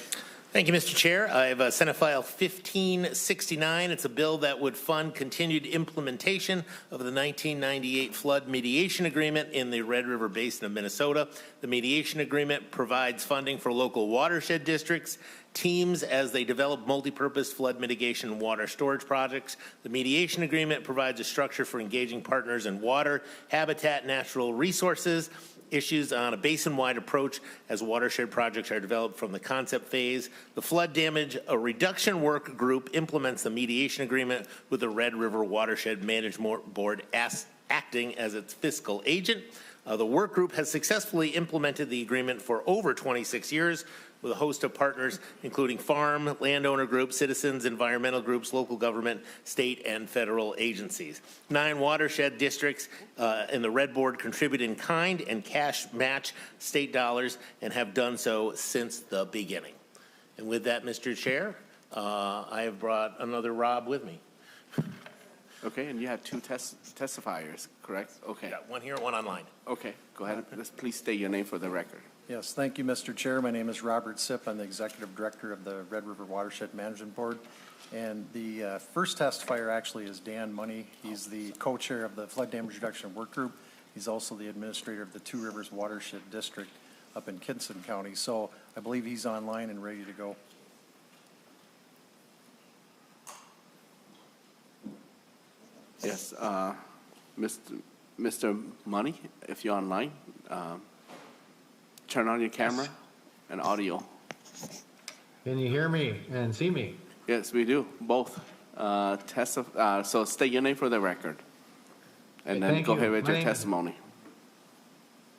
Thank you, Mr. Chair. I have Senate File 1569. It's a bill that would fund continued implementation of the 1998 flood mediation agreement in the Red River Basin of Minnesota. The mediation agreement provides funding for local watershed districts, teams as they develop multi-purpose flood mitigation and water storage projects. The mediation agreement provides a structure for engaging partners in water, habitat, natural resources, issues on a basin-wide approach as watershed projects are developed from the concept phase. The flood damage reduction work group implements the mediation agreement with the Red River Watershed Management Board acting as its fiscal agent. The work group has successfully implemented the agreement for over 26 years with a host of partners, including farm, landowner groups, citizens, environmental groups, local government, state, and federal agencies. 9 watershed districts in the Red Board contribute in kind and cash match state dollars and have done so since the beginning. And with that, Mr. Chair, I have brought another Rob with me. Okay, and you have 2 testifiers, correct? Okay. Yeah, one here, one online. Okay, go ahead. Please state your name for the record. Yes, thank you, Mr. Chair. My name is Robert Sipp. I'm the Executive Director of the Red River Watershed Management Board. And the first testifier actually is Dan Money. He's the co-chair of the Flood Damage Reduction Work Group. He's also the administrator of the Two Rivers Watershed District up in Kinston County. So I believe he's online and ready to go. Yes, Mr. Money, if you're online, turn on your camera and audio. Can you hear me and see me? Yes, we do, both. So state your name for the record, and then go ahead with your testimony.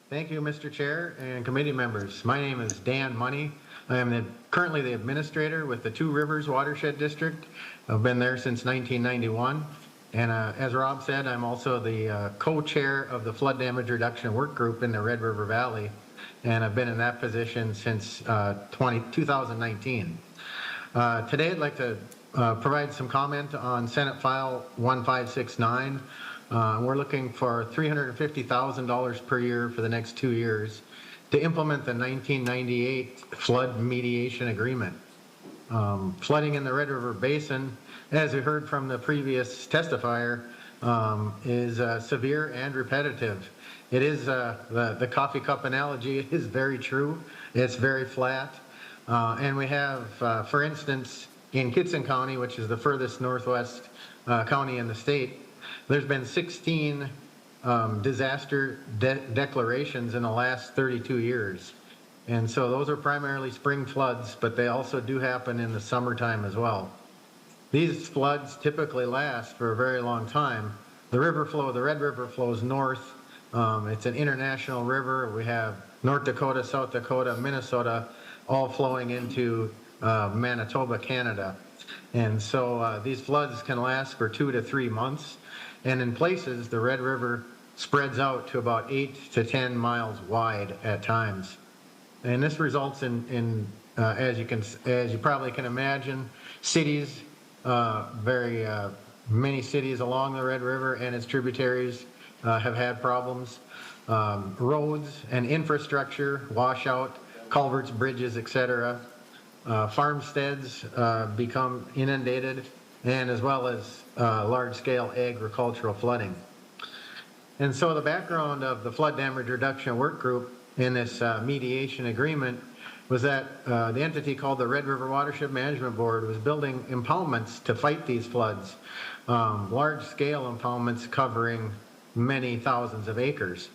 Thank you, Mr. Chair and committee members. My name is Dan Money. I am currently the administrator with the Two Rivers Watershed District. I've been there since 1991. And as Rob said, I'm also the co-chair of the Flood Damage Reduction Work Group in the Red River Valley. And I've been in that position since 2019. Today, I'd like to provide some comment on Senate File 1569. We're looking for $350,000 per year for the next 2 years to implement the 1998 Flood Mediation Agreement. Flooding in the Red River Basin, as we heard from the previous testifier, is severe and repetitive. It is the coffee cup analogy is very true. It's very flat. And we have, for instance, in Kinston County, which is the furthest northwest county in the state, there's been 16 disaster declarations in the last 32 years. And so those are primarily spring floods, but they also do happen in the summertime as well. These floods typically last for a very long time. The Red River flows north. It's an international river. We have North Dakota, South Dakota, Minnesota, all flowing into Manitoba, Canada. And so these floods can last for 2 to 3 months. And in places, the Red River spreads out to about 8 to 10 miles wide at times. And this results in as you probably can imagine, cities, many cities along the Red River and its tributaries have had problems. Roads and infrastructure wash out, culverts, bridges, etc. Farmsteads become inundated, and as well as large-scale agricultural flooding. And so the background of the flood damage reduction work group in this mediation agreement was that the entity called the Red River Watershed Management Board was building impoundments to fight these floods, large-scale impoundments covering many thousands of acres.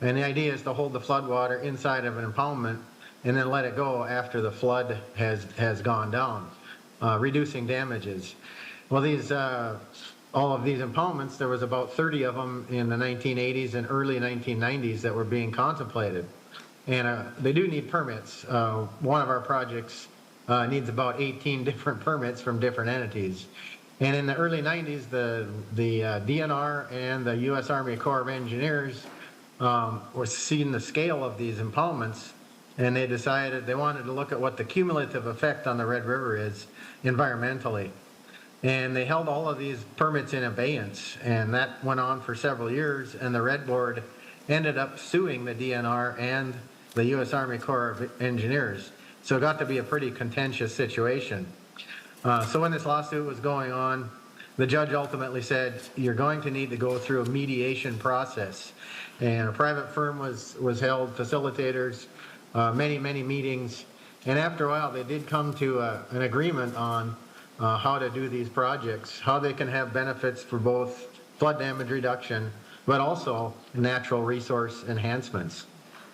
And the idea is to hold the floodwater inside of an impoundment and then let it go after the flood has gone down, reducing damages. Well, all of these impoundments, there was about 30 of them in the 1980s and early 1990s that were being contemplated. And they do need permits. One of our projects needs about 18 different permits from different entities. And in the early 90s, the DNR and the U.S. Army Corps of Engineers were seeing the scale of these impoundments, and they decided they wanted to look at what the cumulative effect on the Red River is environmentally. And they held all of these permits in abeyance, and that went on for several years, and the Red Board ended up suing the DNR and the U.S. Army Corps of Engineers. So it got to be a pretty contentious situation. So when this lawsuit was going on, the judge ultimately said, you're going to need to go through a mediation process. And a private firm was held, facilitators, many meetings. And after a while, they did come to an agreement on how to do these projects, how they can have benefits for both flood damage reduction, but also natural resource enhancements.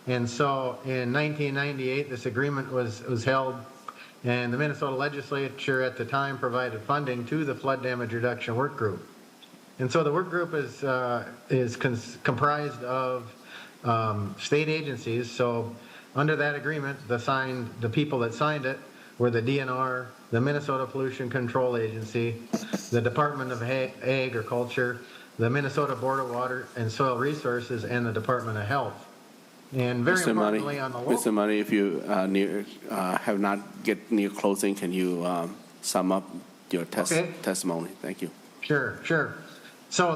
And so in 1998, this agreement was held, and the Minnesota Legislature at the time provided funding to the flood damage reduction work group. And so the work group is comprised of state agencies. So under that agreement, the people that signed it were the DNR, the Minnesota Pollution Control Agency, the Department of Agriculture, the Minnesota Board of Water and Soil Resources, and the Department of Health. And very importantly, on the local... Mr. Money, if you have not get near closing, can you sum up your testimony? Thank you. Sure. So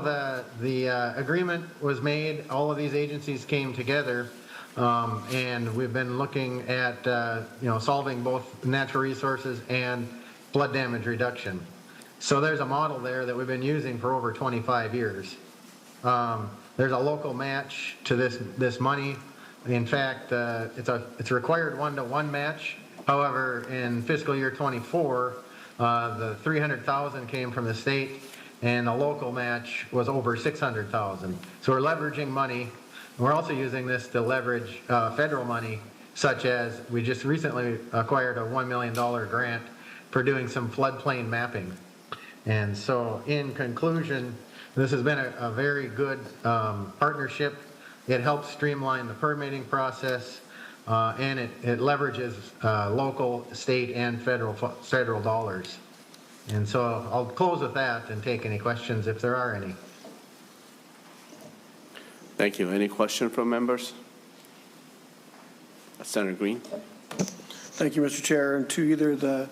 the agreement was made, all of these agencies came together, and we've been looking at solving both natural resources and flood damage reduction. So there's a model there that we've been using for over 25 years. There's a local match to this money. In fact, it's a required 1-to-1 match. However, in fiscal year 24, the $300,000 came from the state, and the local match was over $600,000. So we're leveraging money. We're also using this to leverage federal money, such as we just recently acquired a $1 million grant for doing some floodplain mapping. And so in conclusion, this has been a very good partnership. It helps streamline the permitting process, and it leverages local, state, and federal dollars. And so I'll close with that and take any questions if there are any. Thank you. Any question from members? Senator Green. Thank you, Mr. Chair. And to either the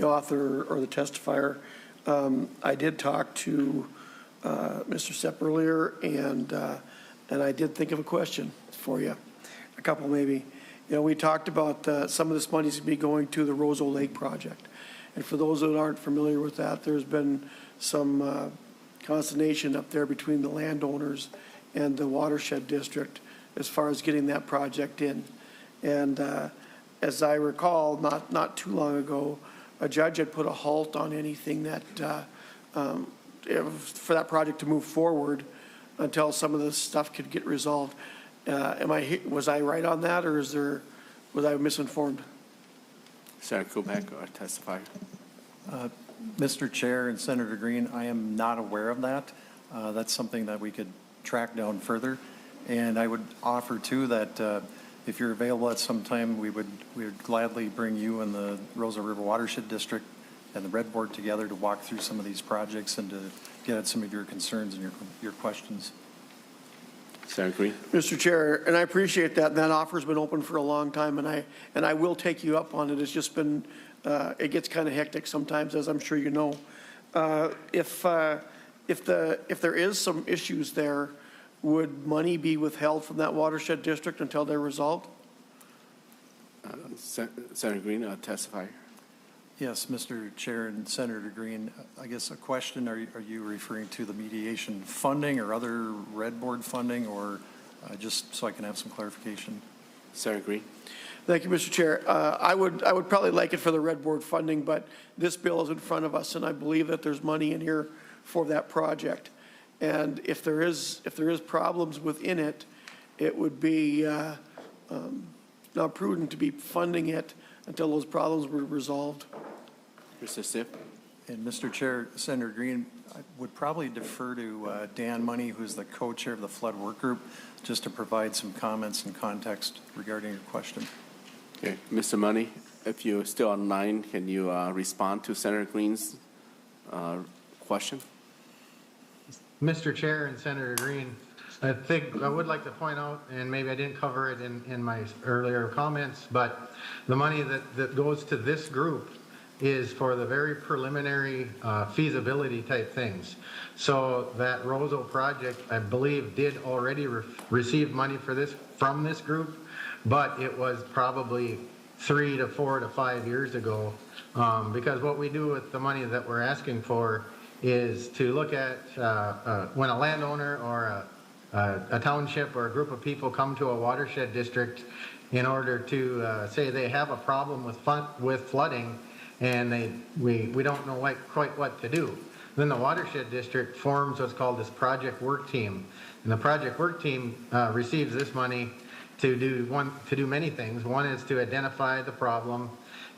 author or the testifier, I did talk to Mr. Sepp earlier, and I did think of a question for you, a couple maybe. We talked about some of this money is going to be going to the Roseau Lake project. And for those that aren't familiar with that, there's been some consternation up there between the landowners and the watershed district as far as getting that project in. And as I recall, not too long ago, a judge had put a halt on anything that for that project to move forward until some of this stuff could get resolved. Was I right on that, or was I misinformed? Senator Kupec, or testifier. Mr. Chair and Senator Green, I am not aware of that. That's something that we could track down further. And I would offer too that if you're available at some time, we would gladly bring you and the Roseau River Watershed District and the Red Board together to walk through some of these projects and to get at some of your concerns and your questions. Senator Green. Mr. Chair, and I appreciate that. That offer's been open for a long time, and I will take you up on it. It's just been, it gets kind of hectic sometimes, as I'm sure you know. If there is some issues there, would money be withheld from that watershed district until they're resolved? Senator Green, testifier. Yes, Mr. Chair and Senator Green, I guess a question, are you referring to the mediation funding or other Red Board funding, or just so I can have some clarification? Senator Green. Thank you, Mr. Chair. I would probably like it for the Red Board funding, but this bill is in front of us, and I believe that there's money in here for that project. And if there is problems within it, it would be not prudent to be funding it until those problems were resolved. Mr. Sip. And Mr. Chair, Senator Green, I would probably defer to Dan Money, who's the co-chair of the Flood Work Group, just to provide some comments and context regarding your question. Okay, Mr. Money, if you're still online, can you respond to Senator Green's question? Mr. Chair and Senator Green, I think I would like to point out, and maybe I didn't cover it in my earlier comments, but the money that goes to this group is for the very preliminary feasibility type things. So that Roseau project, I believe, did already receive money for this from this group, but it was probably 3 to 4 to 5 years ago, because what we do with the money that we're asking for is to look at when a landowner or a township or a group of people come to a watershed district in order to say they have a problem with flooding, and we don't know quite what to do. Then the watershed district forms what's called this project work team, and the project work team receives this money to do many things. One is to identify the problem,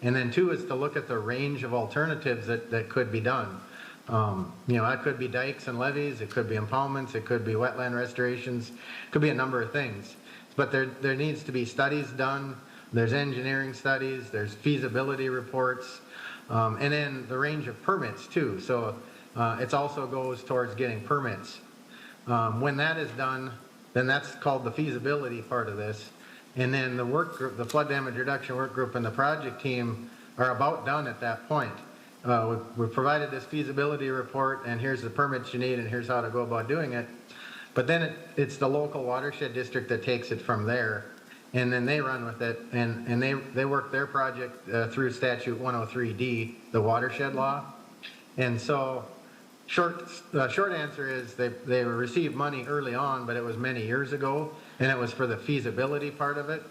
and then two is to look at the range of alternatives that could be done. That could be dikes and levees, it could be impoundments, it could be wetland restorations, it could be a number of things. But there needs to be studies done, there's engineering studies, there's feasibility reports, and then the range of permits too. So it also goes towards getting permits. When that is done, then that's called the feasibility part of this. And then the work group, the flood damage reduction work group and the project team are about done at that point. We've provided this feasibility report, and here's the permits you need, and here's how to go about doing it. But then it's the local watershed district that takes it from there, and then they run with it, and they work their project through statute 103D, the watershed law. And so the short answer is they received money early on, but it was many years ago, and it was for the feasibility part of it.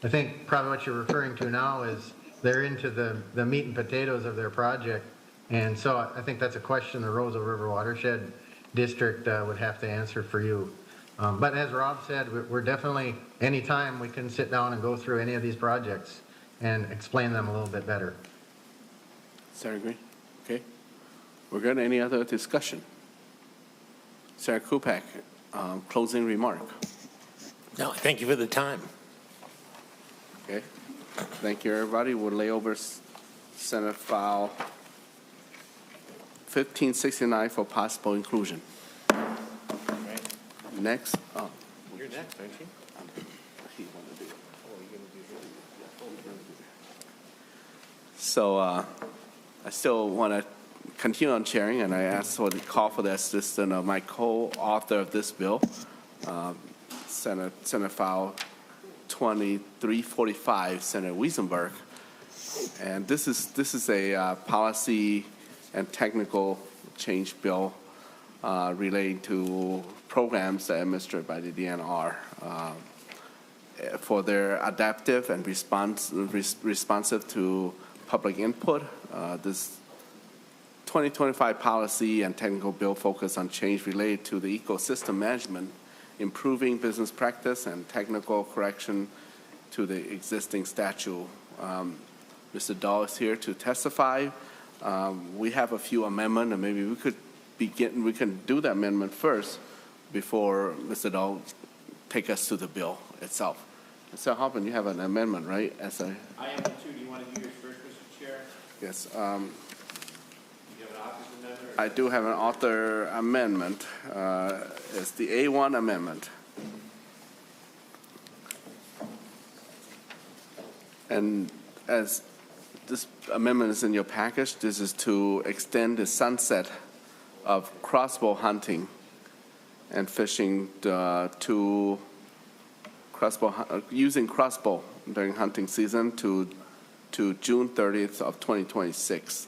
I think probably what you're referring to now is they're into the meat and potatoes of their project. And so I think that's a question the Roseau River Watershed District would have to answer for you. But as Rob said, we're definitely, anytime we can sit down and go through any of these projects and explain them a little bit better. Senator Green? Okay. We're good. Any other discussion? Senator Kupec, closing remark. No, thank you for the time. Okay. Thank you, everybody. We'll lay over Senate File 1569 for possible inclusion. Right. Next. You're next, aren't you? So I still want to continue on chairing, and I ask for the call for the assistance of my co-author of this bill, Senate File 2345, Senator Wiesenberg. And this is a policy and technical change bill relating to programs that are administered by the DNR for their adaptive and responsive to public input. This 2025 policy and technical bill focus on change related to the ecosystem management, improving business practice and technical correction to the existing statute. Mr. Dahl is here to testify. We have a few amendments, and maybe we can do the amendment first before Mr. Dahl take us to the bill itself. Mr. Hoffman, you have an amendment, right? I have one too. Do you want to do yours first, Mr. Chair? Yes. Do you have an author's amendment? I do have an author amendment. It's the A1 amendment. And as this amendment is in your package, this is to extend the sunset of crossbow hunting and fishing using crossbow during hunting season to to June 30th of 2026.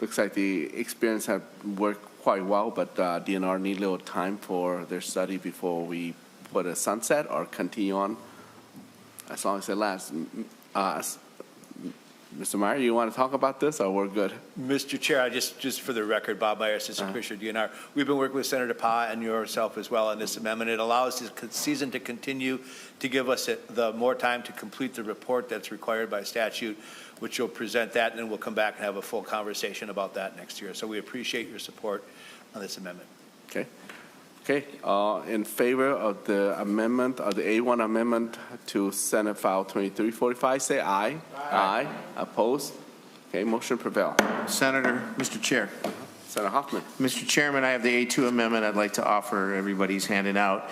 Looks like the experience had worked quite well, but DNR need a little time for their study before we put a sunset or continue on as long as it lasts. Mr. Meyer, you want to talk about this, or we're good? Mr. Chair, just for the record, Bob Meyer, Assistant Commissioner DNR. We've been working with Senator Pa and yourself as well on this amendment. It allows the season to continue to give us the more time to complete the report that's required by statute, which you'll present that, and then we'll come back and have a full conversation about that next year. So we appreciate your support on this amendment. Okay. Okay, in favor of the amendment, of the A1 amendment to Senate File 2345, say aye. Aye. Opposed? Okay, motion prevail. Senator, Mr. Chair. Senator Hoffman. Mr. Chairman, I have the A2 amendment I'd like to offer everybody's handing out.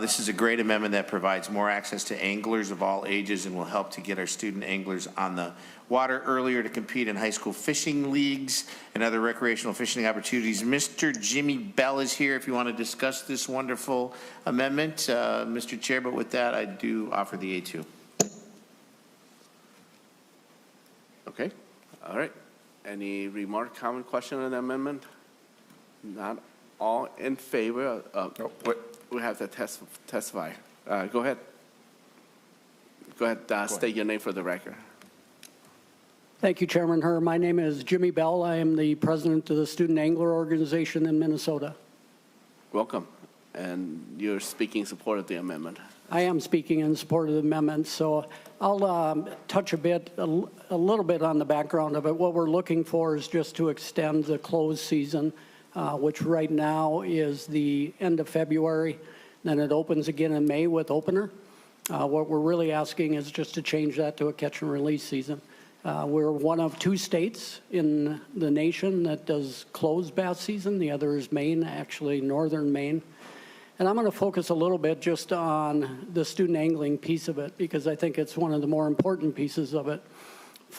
This is a great amendment that provides more access to anglers of all ages and will help to get our student anglers on the water earlier to compete in high school fishing leagues and other recreational fishing opportunities. Mr. Jimmy Bell is here if you want to discuss this wonderful amendment, Mr. Chair, but with that, I do offer the A2. Okay, all right. Any remark, comment, question on the amendment? Not all in favor of, we have to testify. Go ahead. Go ahead, state your name for the record. Thank you, Chairman Herr. My name is Jimmy Bell. I am the president of the Student Angler Organization in Minnesota. Welcome. And you're speaking in support of the amendment. I am speaking in support of the amendment, so I'll touch a little bit on the background of it. What we're looking for is just to extend the closed season, which right now is the end of February. Then it opens again in May with opener. What we're really asking is just to change that to a catch and release season. We're one of 2 states in the nation that does closed bass season. The other is Maine, actually northern Maine. And I'm going to focus a little bit just on the student angling piece of it because I think it's one of the more important pieces of it.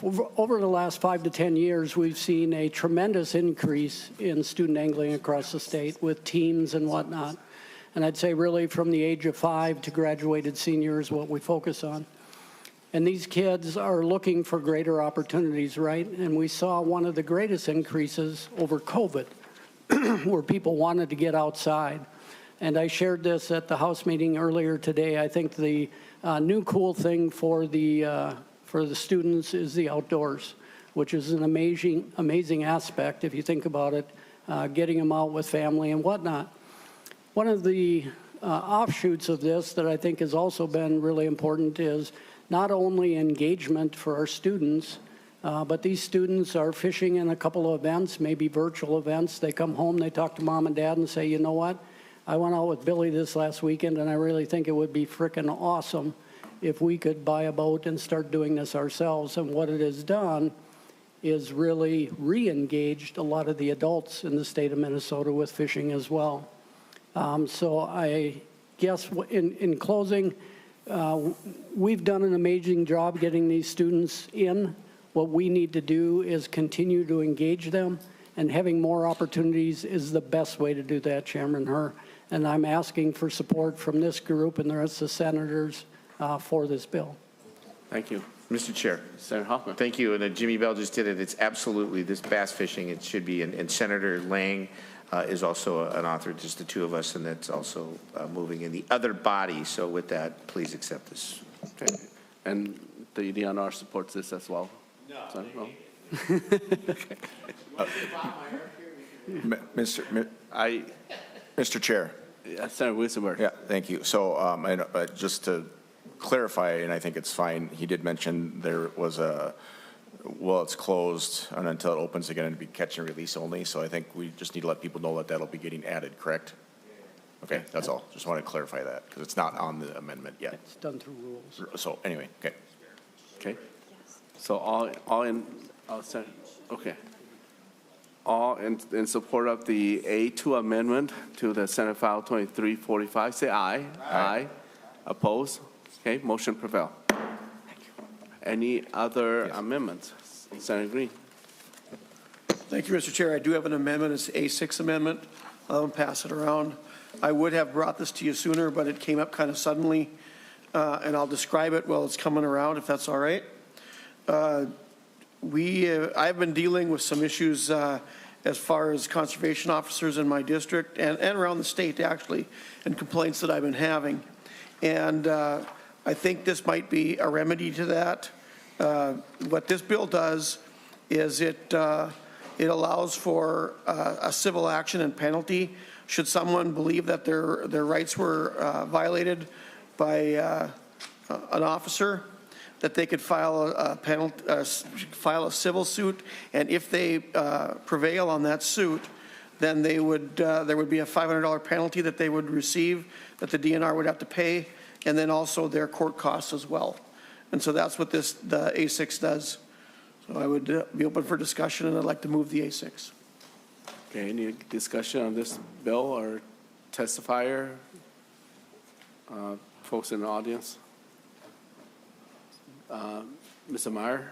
Over the last 5 to 10 years, we've seen a tremendous increase in student angling across the state with teams and whatnot. And I'd say really from the age of 5 to graduated seniors, what we focus on. And these kids are looking for greater opportunities, right? And we saw one of the greatest increases over COVID where people wanted to get outside. And I shared this at the House meeting earlier today. I think the new cool thing for the students is the outdoors, which is an amazing aspect if you think about it, getting them out with family and whatnot. One of the offshoots of this that I think has also been really important is not only engagement for our students, but these students are fishing in a couple of events, maybe virtual events. They come home, they talk to mom and dad and say, you know what? I went out with Billy this last weekend and I really think it would be frickin' awesome if we could buy a boat and start doing this ourselves. And what it has done is really re-engaged a lot of the adults in the state of Minnesota with fishing as well. So I guess in closing, we've done an amazing job getting these students in. What we need to do is continue to engage them, and having more opportunities is the best way to do that, Chairman Herr. And I'm asking for support from this group and the rest of the senators for this bill. Thank you. Mr. Chair. Senator Hoffman. Thank you. And Jimmy Bell just did it. It's absolutely this bass fishing. It should be. And Senator Lang is also an author, just the 2 of us, and that's also moving in the other body. So with that, please accept this. Okay. And the DNR supports this as well? No. So, no? Mr. Chair. Senator Seeberger. Yeah, thank you. So just to clarify, and I think it's fine, he did mention there was it's closed and until it opens again, it'll be catch and release only. So I think we just need to let people know that that'll be getting added, correct? Okay, that's all. Just want to clarify that because it's not on the amendment yet. It's done through rules. So anyway, okay. Okay. So all in, okay. All in support of the A2 amendment to the Senate File 2345, say aye. Aye. Opposed? Okay, motion prevail. Thank you. Any other amendments? Senator Green. Thank you, Mr. Chair. I do have an amendment. It's A6 amendment. I'll pass it around. I would have brought this to you sooner, but it came up kind of suddenly. and I'll describe it while it's coming around, if that's all right. I've been dealing with some issues as far as conservation officers in my district and around the state, actually, and complaints that I've been having. And I think this might be a remedy to that. What this bill does is it allows for a civil action and penalty should someone believe that their rights were violated by an officer, that they could file a civil suit, and if they prevail on that suit, then there would be a $500 penalty that they would receive, that the DNR would have to pay, and then also their court costs as well. And so that's what the A6 does. So I would be open for discussion, and I'd like to move the A6. Okay, any discussion on this bill or testifier? Folks in the audience? Mr. Meyer?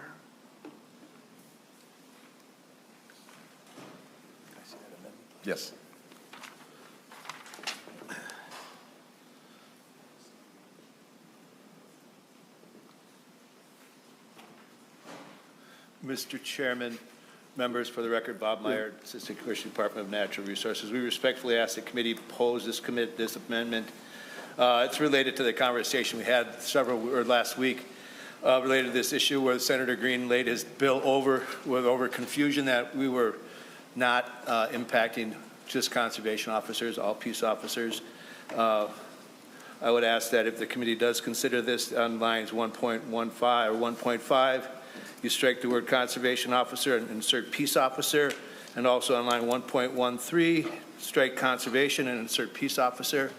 Yes. Mr. Chairman, members, for the record, Bob Meyer, Assistant Commissioner, Department of Natural Resources. We respectfully ask the committee oppose this amendment. It's related to the conversation we had last week related to this issue where Senator Green laid his bill over confusion that we were not impacting just conservation officers, all peace officers. I would ask that if the committee does consider this on lines 1.15 or 1.5, you strike the word conservation officer and insert peace officer, and also on line 1.13, strike conservation and insert peace officer.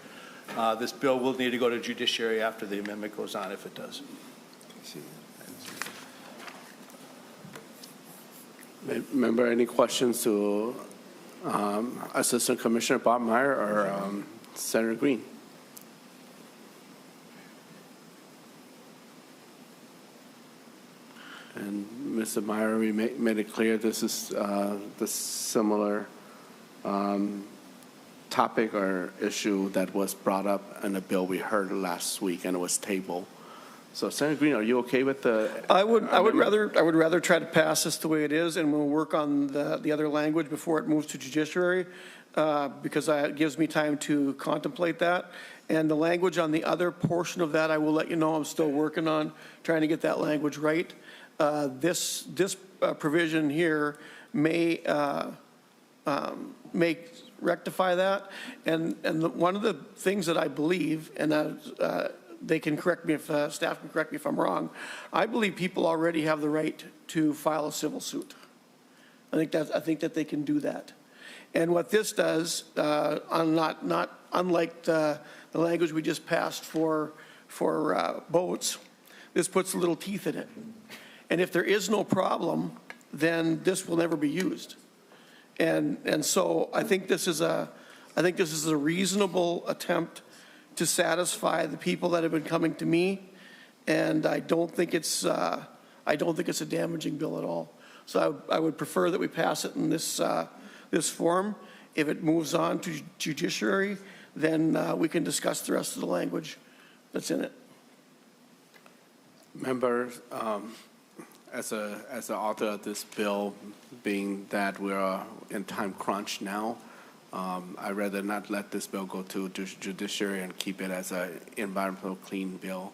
This bill will need to go to judiciary after the amendment goes on, if it does. Member, any questions to Assistant Commissioner Bob Meyer or Senator Green? And Mr. Meyer, we made it clear this is the similar topic or issue that was brought up in a bill we heard last week, and it was tabled. So, Senator Green, are you okay with the? I would rather try to pass this the way it is, and we'll work on the other language before it moves to judiciary, because it gives me time to contemplate that. And the language on the other portion of that, I will let you know I'm still working on trying to get that language right. This provision here may rectify that, and one of the things that I believe, and they can correct me if staff can correct me if I'm wrong, I believe people already have the right to file a civil suit. I think that they can do that. And what this does, not unlike the language we just passed for boats, this puts little teeth in it. And if there is no problem, then this will never be used. And so I think this is a reasonable attempt to satisfy the people that have been coming to me, and I don't think it's a damaging bill at all. So I would prefer that we pass it in this form. If it moves on to judiciary, then we can discuss the rest of the language that's in it. Members, as an author of this bill, being that we're in time crunch now, I'd rather not let this bill go to judiciary and keep it as an environmental clean bill.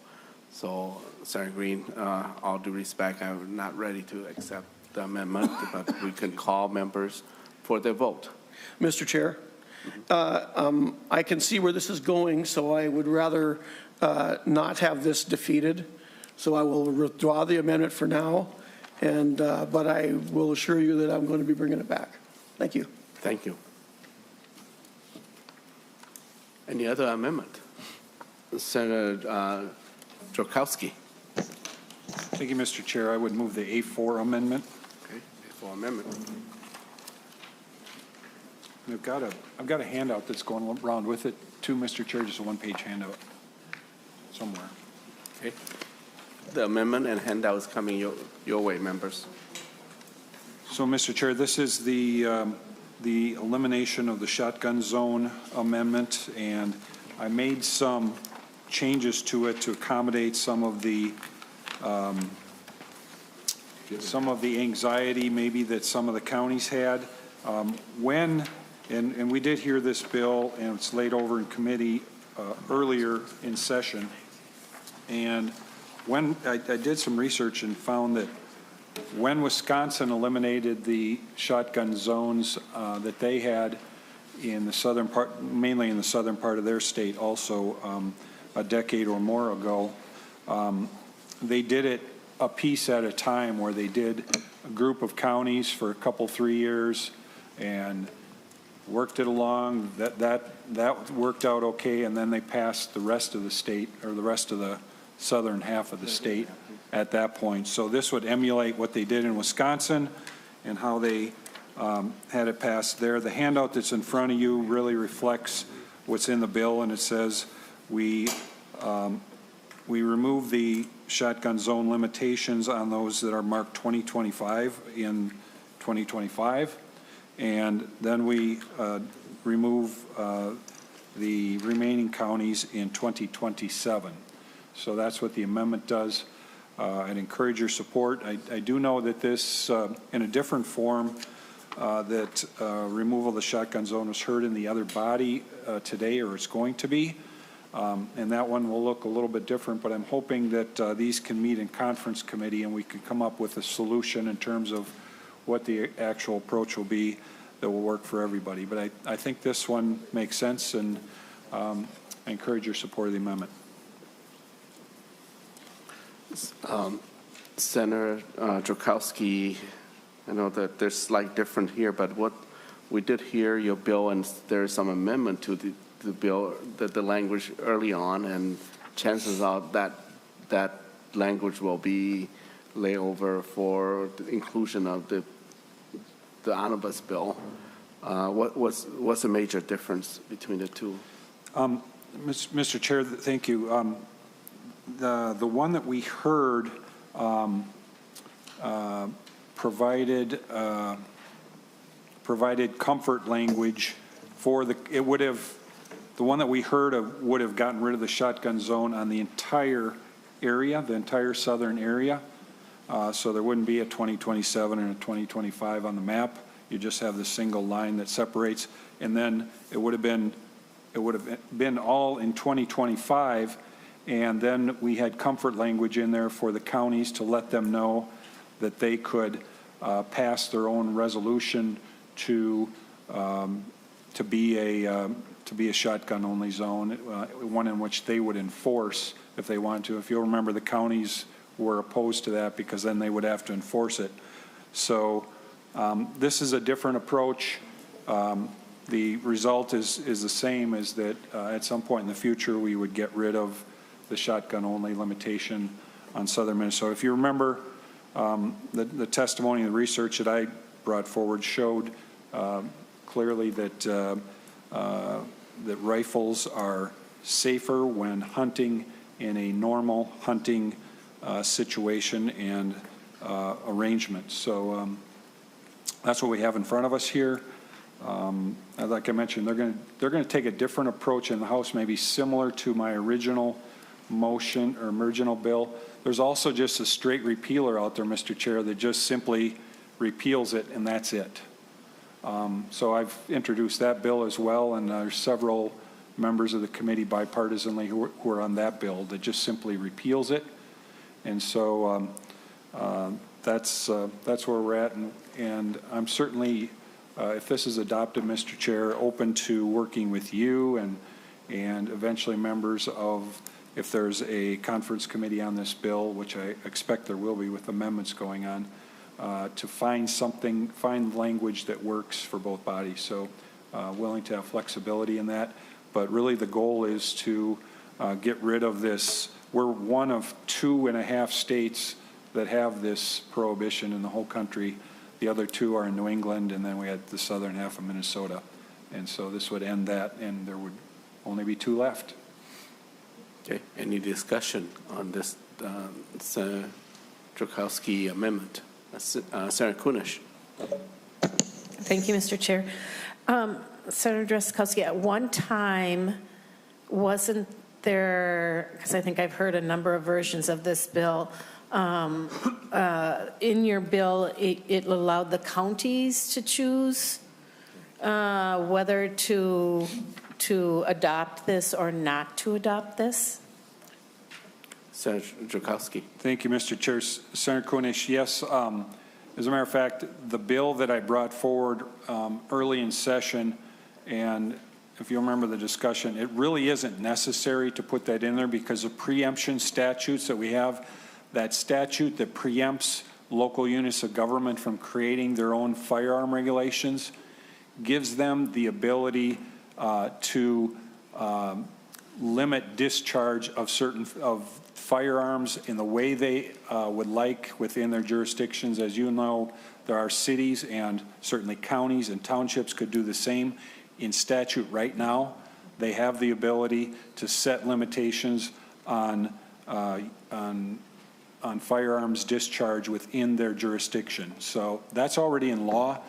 So, Senator Green, all due respect, I'm not ready to accept the amendment, but we can call members for their vote. Mr. Chair, I can see where this is going, so I would rather not have this defeated. So I will withdraw the amendment for now, and but I will assure you that I'm going to be bringing it back. Thank you. Thank you. Any other amendment? Senator Drokowski. Thank you, Mr. Chair. I would move the A4 amendment. Okay, A4 amendment. And I've got a handout that's going around with it too, Mr. Chair, just a one-page handout somewhere. Okay. The amendment and handout is coming your way, members. So, Mr. Chair, this is the elimination of the shotgun zone amendment, and I made some changes to it to accommodate some of the anxiety maybe that some of the counties had. And we did hear this bill, and it's laid over in committee earlier in session. And when I did some research and found that when Wisconsin eliminated the shotgun zones that they had in the southern part, mainly in the southern part of their state, also a decade or more ago, they did it a piece at a time, where they did a group of counties for a couple, 3 years, and worked it along. That worked out okay, and then they passed the rest of the state, or the rest of the southern half of the state at that point. So this would emulate what they did in Wisconsin and how they had it passed there. The handout that's in front of you really reflects what's in the bill, and it says we remove the shotgun zone limitations on those that are marked 2025 in 2025, and then we remove the remaining counties in 2027. So that's what the amendment does. I'd encourage your support. I do know that this, in a different form, that removal of the shotgun zone was heard in the other body today, or it's going to be. And that one will look a little bit different, but I'm hoping that these can meet in conference committee and we can come up with a solution in terms of what the actual approach will be that will work for everybody. But I think this one makes sense, and I encourage your support of the amendment. Senator Drukowski, I know that there's slight difference here, but what we did hear your bill, and there is some amendment to the bill, the language early on, and chances are that language will be layover for the inclusion of the omnibus bill. What's the major difference between the two? Mr. Chair, thank you. The one that we heard provided comfort language for the one that we heard of would have gotten rid of the shotgun zone on the entire area, the entire southern area. So there wouldn't be a 2027 and a 2025 on the map. You just have the single line that separates, and then it would have been all in 2025. And then we had comfort language in there for the counties to let them know that they could pass their own resolution to be a shotgun-only zone, one in which they would enforce if they wanted to. If you'll remember, the counties were opposed to that because then they would have to enforce it. So this is a different approach. The result is the same, is that at some point in the future we would get rid of the shotgun-only limitation on southern Minnesota. If you remember, the testimony and the research that I brought forward showed clearly that that rifles are safer when hunting in a normal hunting situation and arrangement. So that's what we have in front of us here. Like I mentioned, they're going to take a different approach in the House, maybe similar to my original motion or original bill. There's also just a straight repealer out there, Mr. Chair, that just simply repeals it, and that's it. So I've introduced that bill as well, and there's several members of the committee bipartisanly who are on that bill that just simply repeals it. And so that's where we're at, and I'm certainly, if this is adopted, Mr. Chair, open to working with you and eventually members of, if there's a conference committee on this bill, which I expect there will be with amendments going on, to find language that works for both bodies. So willing to have flexibility in that. But really the goal is to get rid of this. We're one of 2.5 states that have this prohibition in the whole country. The other 2 are in New England, and then we had the southern half of Minnesota. And so this would end that, and there would only be 2 left. Okay, any discussion on this Senator Drukowski amendment? Senator Kunish. Thank you, Mr. Chair. Senator Drukowski, at one time, wasn't because I think I've heard a number of versions of this bill. In your bill, it allowed the counties to choose whether to adopt this or not to adopt this. Senator Jurkowski. Thank you, Mr. Chair. Senator Kunish, yes. As a matter of fact, the bill that I brought forward early in session, and if you remember the discussion, it really isn't necessary to put that in there because of preemption statutes that we have. That statute that preempts local units of government from creating their own firearm regulations gives them the ability to limit discharge of certain firearms in the way they would like within their jurisdictions. As you know, there are cities and certainly counties and townships could do the same. In statute right now, they have the ability to set limitations on firearms discharge within their jurisdiction. So that's already in law.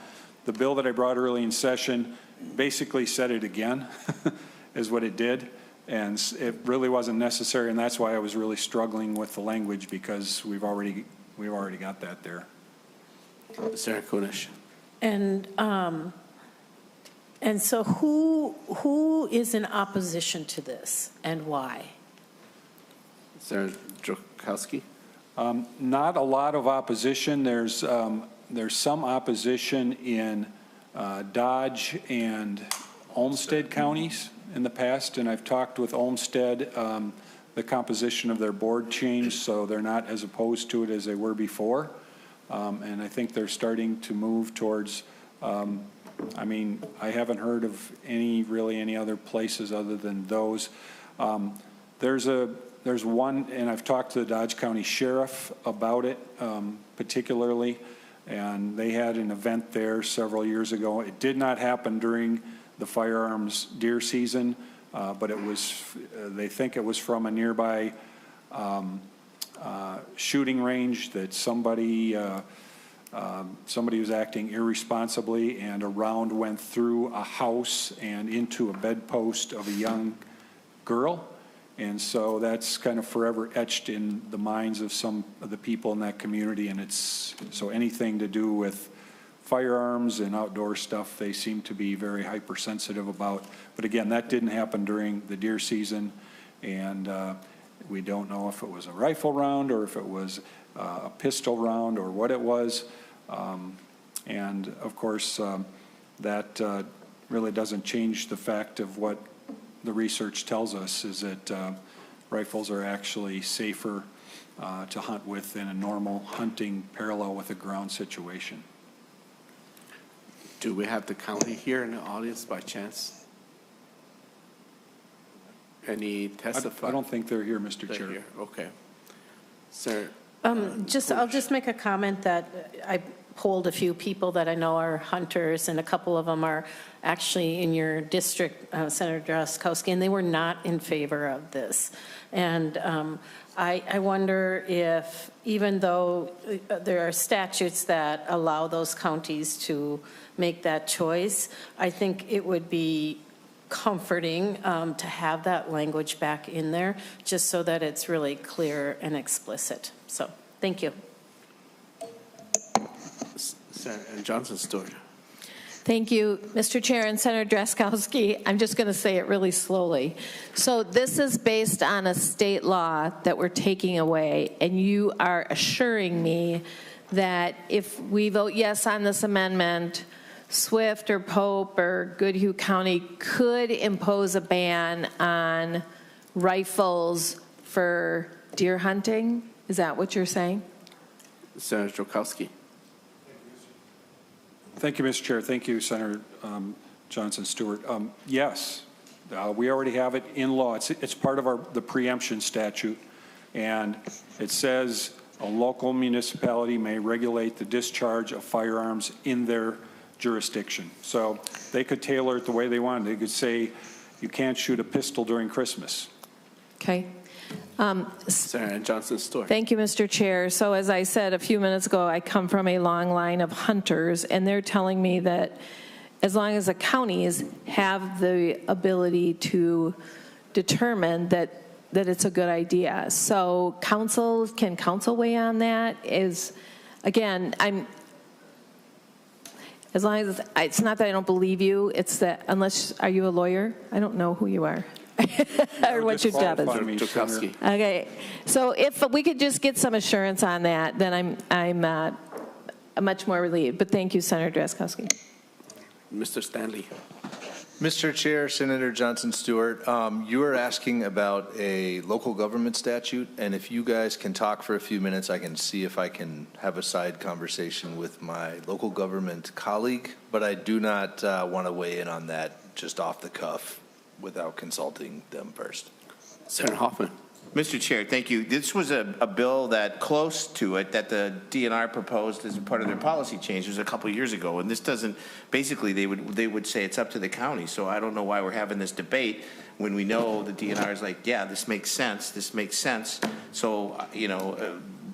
The bill that I brought early in session basically said it again, is what it did. And it really wasn't necessary, and that's why I was really struggling with the language because we've already got that there. Senator Kunish. And so who is in opposition to this and why? Senator Jurkowski. Not a lot of opposition. There's some opposition in Dodge and Olmsted counties in the past, and I've talked with Olmsted. The composition of their board changed, so they're not as opposed to it as they were before. And I think they're starting to move towards, I mean, I haven't heard of any other places other than those. There's one, and I've talked to the Dodge County Sheriff about it particularly, and they had an event there several years ago. It did not happen during the firearms deer season, but it was, they think it was from a nearby shooting range that somebody was acting irresponsibly, and a round went through a house and into a bedpost of a young girl. And so that's kind of forever etched in the minds of some of the people in that community. And it's, so anything to do with firearms and outdoor stuff, they seem to be very hypersensitive about. But again, that didn't happen during the deer season. And we don't know if it was a rifle round or if it was a pistol round or what it was. And of course, that really doesn't change the fact of what the research tells us, is that rifles are actually safer to hunt with in a normal hunting parallel with a ground situation. Do we have the county here in the audience by chance? Any testify? I don't think they're here, Mr. Chair. Here. Okay. Sir. I'll just make a comment that I polled a few people that I know are hunters, and a couple of them are actually in your district, Senator Jurkowski, and they were not in favor of this. And I wonder if, even though there are statutes that allow those counties to make that choice, I think it would be comforting to have that language back in there, just so that it's really clear and explicit. So, thank you. Senator Johnson-Stewart. Thank you, Mr. Chair and Senator Jurkowski. I'm just going to say it really slowly. So this is based on a state law that we're taking away, and you are assuring me that if we vote yes on this amendment, Swift or Pope or Goodhue County could impose a ban on rifles for deer hunting? Is that what you're saying? Senator Jurkowski. Thank you, Mr. Chair. Thank you, Senator Johnson-Stewart. Yes, we already have it in law. It's part of the preemption statute, and it says a local municipality may regulate the discharge of firearms in their jurisdiction. So they could tailor it the way they want. They could say you can't shoot a pistol during Christmas. Okay. Senator Johnson-Stewart. Thank you, Mr. Chair. So as I said a few minutes ago, I come from a long line of hunters, and they're telling me that as long as the counties have the ability to determine that it's a good idea. So can council weigh on that? Again, as long as, it's not that I don't believe you, it's that are you a lawyer? I don't know who you are. Or what your job is. Okay, so if we could just get some assurance on that, then I'm much more relieved. But thank you, Senator Drazkowski. Mr. Stanley. Mr. Chair, Senator Johnson Stewart, you were asking about a local government statute, and if you guys can talk for a few minutes, I can see if I can have a side conversation with my local government colleague, but I do not want to weigh in on that just off the cuff without consulting them first. Senator Hoffman. Mr. Chair, thank you. This was a bill that close to it that the DNR proposed as a part of their policy changes a couple of years ago, and this doesn't. Basically, they would say it's up to the county. So I don't know why we're having this debate when we know the DNR is like, yeah, this makes sense. This makes sense. So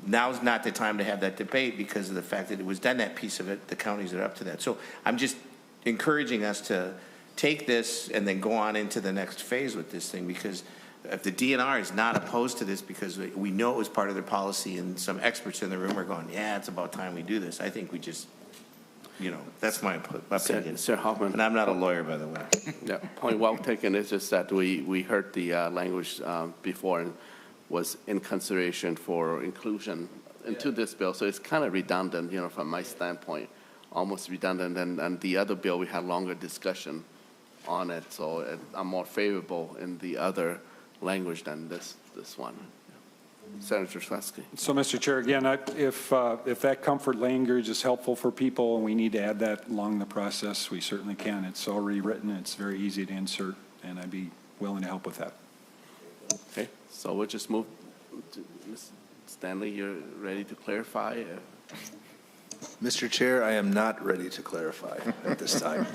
now's not the time to have that debate because of the fact that it was done. That piece of it, the counties are up to that. So I'm just encouraging us to take this and then go on into the next phase with this thing, because if the DNR is not opposed to this because we know it was part of their policy and some experts in the room are going, yeah, it's about time we do this. I think we just, that's my opinion. Sir Hoffman. And I'm not a lawyer, by the way. Yeah, point well taken. It's just that we heard the language before and was in consideration for inclusion into this bill. So it's kind of redundant, from my standpoint, almost redundant. And the other bill, we had longer discussion on it. So I'm more favorable in the other language than this one. Senator Slesky. So, Mr. Chair, again, if that comfort language is helpful for people and we need to add that along the process, we certainly can. It's already written. It's very easy to insert, and I'd be willing to help with that. Okay, so we'll just move to Ms. Stanley. You're ready to clarify? Mr. Chair, I am not ready to clarify at this time.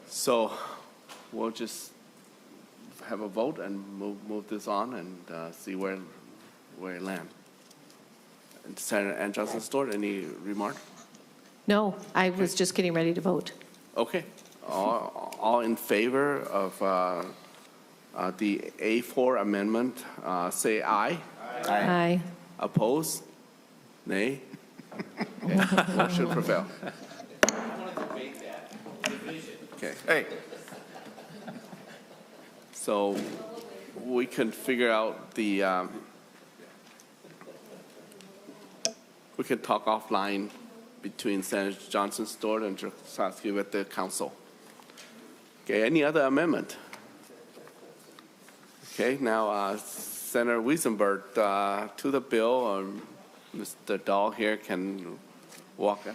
So we'll just have a vote and move this on and see where it lands. Senator Ann Johnson Stewart, any remark? No, I was just getting ready to vote. Okay. All in favor of the A4 amendment, say aye. Aye. Opposed? Nay? Okay. Motion prevail. Okay. Hey. So we can figure out the, we can talk offline between Senator Johnson Stewart and Drazkowski with the council. Okay, any other amendment? Okay, now Senator Wiesenberg to the bill. Mr. Dahl here can walk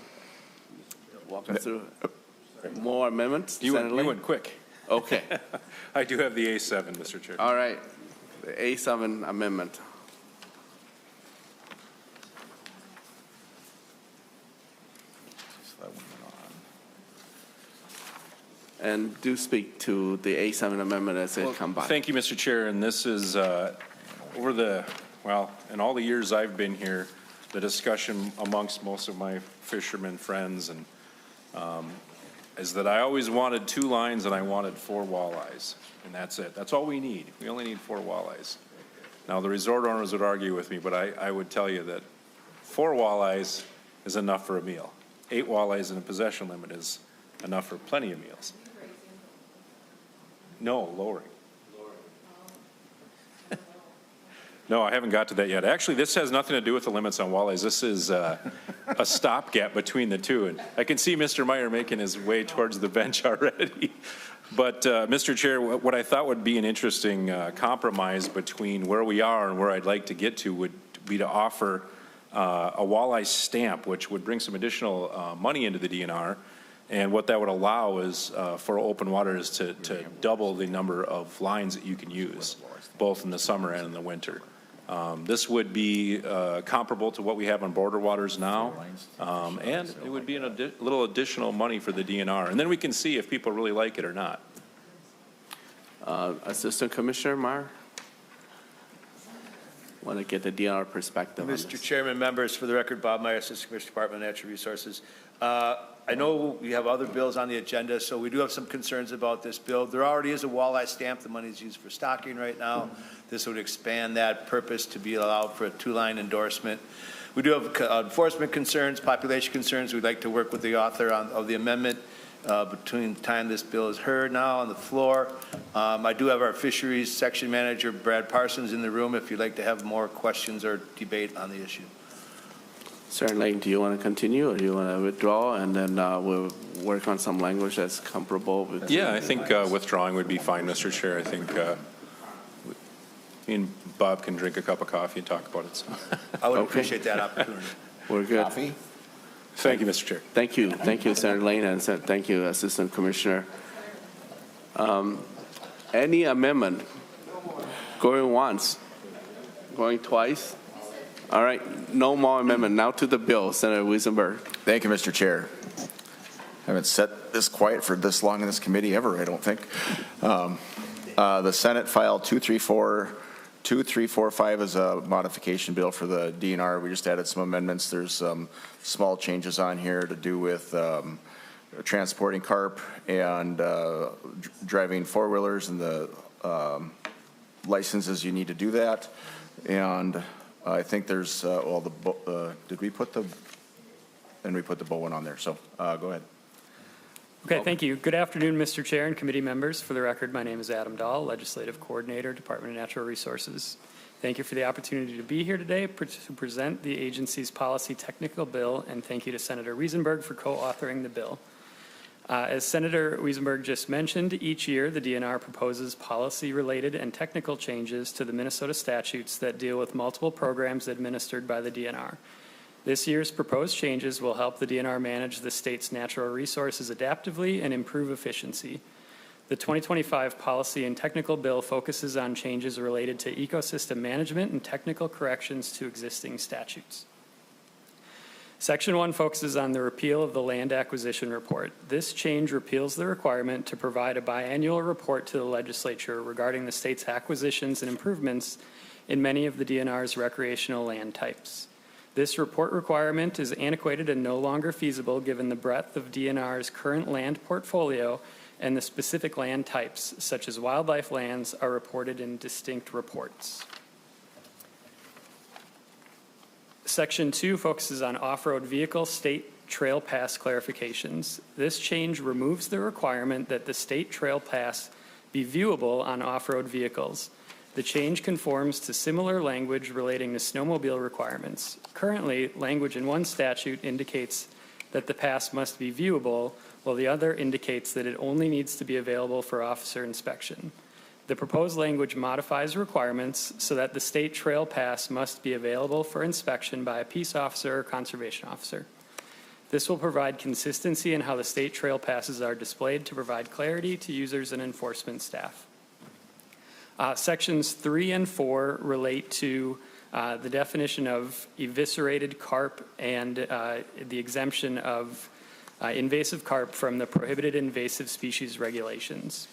us through more amendments. You went quick. Okay. I do have the A7, Mr. Chair. All right, the A7 amendment. And do speak to the A7 amendment as it come by. Thank you, Mr. Chair. And this is in all the years I've been here, the discussion amongst most of my fishermen friends and is that I always wanted 2 lines and I wanted 4 walleyes, and that's it. That's all we need. We only need 4 walleyes. Now, the resort owners would argue with me, but I would tell you that 4 walleyes is enough for a meal. 8 walleyes in a possession limit is enough for plenty of meals. No, lowering. No, I haven't got to that yet. Actually, this has nothing to do with the limits on walleyes. This is a stopgap between the two. And I can see Mr. Meyer making his way towards the bench already. But, Mr. Chair, what I thought would be an interesting compromise between where we are and where I'd like to get to would be to offer a walleye stamp, which would bring some additional money into the DNR. And what that would allow is for open waters to double the number of lines that you can use, both in the summer and in the winter. This would be comparable to what we have on border waters now, and it would be a little additional money for the DNR. And then we can see if people really like it or not. Assistant Commissioner Meyer? Want to get the DNR perspective on this. Mr. Chairman, members, for the record, Bob Meyer, Assistant Commissioner, Department of Natural Resources. I know we have other bills on the agenda, so we do have some concerns about this bill. There already is a walleye stamp. The money is used for stocking right now. This would expand that purpose to be allowed for a two-line endorsement. We do have enforcement concerns, population concerns. We'd like to work with the author of the amendment between the time this bill is heard now on the floor. I do have our fisheries section manager, Brad Parsons, in the room if you'd like to have more questions or debate on the issue. Senator Lane, do you want to continue or do you want to withdraw and then we'll work on some language that's comparable with? Yeah, I think withdrawing would be fine, Mr. Chair. I think me and Bob can drink a cup of coffee and talk about it. So. I would appreciate that opportunity. We're good. Coffee? Thank you, Mr. Chair. Thank you, Senator Lane, and thank you, Assistant Commissioner. Any amendment? Going once? Going twice? All right, no more amendment. Now to the bill, Senator Wiesenberg. Thank you, Mr. Chair. I haven't sat this quiet for this long in this committee ever, I don't think. The Senate filed 2345 is a modification bill for the DNR. We just added some amendments. There's some small changes on here to do with transporting carp and driving four-wheelers and the licenses you need to do that. And I think there's did we put the, and we put the Bowen on there. So go ahead. Okay, thank you. Good afternoon, Mr. Chair and committee members. For the record, my name is Adam Dahl, Legislative Coordinator, Department of Natural Resources. Thank you for the opportunity to be here today to present the agency's policy technical bill, and thank you to Senator Wiesenberg for co-authoring the bill. As Senator Wiesenberg just mentioned, each year the DNR proposes policy-related and technical changes to the Minnesota statutes that deal with multiple programs administered by the DNR. This year's proposed changes will help the DNR manage the state's natural resources adaptively and improve efficiency. The 2025 policy and technical bill focuses on changes related to ecosystem management and technical corrections to existing statutes. Section 1 focuses on the repeal of the land acquisition report. This change repeals the requirement to provide a biannual report to the legislature regarding the state's acquisitions and improvements in many of the DNR's recreational land types. This report requirement is antiquated and no longer feasible given the breadth of DNR's current land portfolio and the specific land types, such as wildlife lands, are reported in distinct reports. Section 2 focuses on off-road vehicle state trail pass clarifications. This change removes the requirement that the state trail pass be viewable on off-road vehicles. The change conforms to similar language relating to snowmobile requirements. Currently, language in one statute indicates that the pass must be viewable, while the other indicates that it only needs to be available for officer inspection. The proposed language modifies requirements so that the state trail pass must be available for inspection by a peace officer or conservation officer. This will provide consistency in how the state trail passes are displayed to provide clarity to users and enforcement staff. Sections 3 and 4 relate to the definition of eviscerated carp and the exemption of invasive carp from the prohibited invasive species regulations.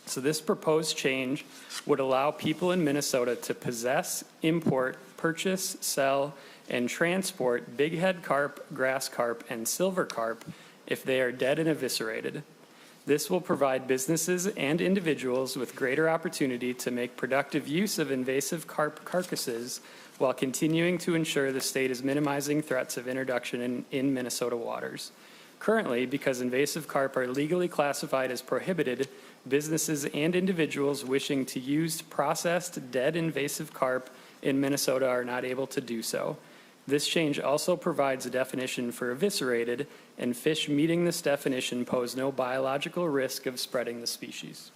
So this proposed change would allow people in Minnesota to possess, import, purchase, sell, and transport bighead carp, grass carp, and silver carp if they are dead and eviscerated. This will provide businesses and individuals with greater opportunity to make productive use of invasive carp carcasses while continuing to ensure the state is minimizing threats of introduction in Minnesota waters. Currently, because invasive carp are legally classified as prohibited, businesses and individuals wishing to use processed dead invasive carp in Minnesota are not able to do so. This change also provides a definition for eviscerated, and fish meeting this definition pose no biological risk of spreading the species.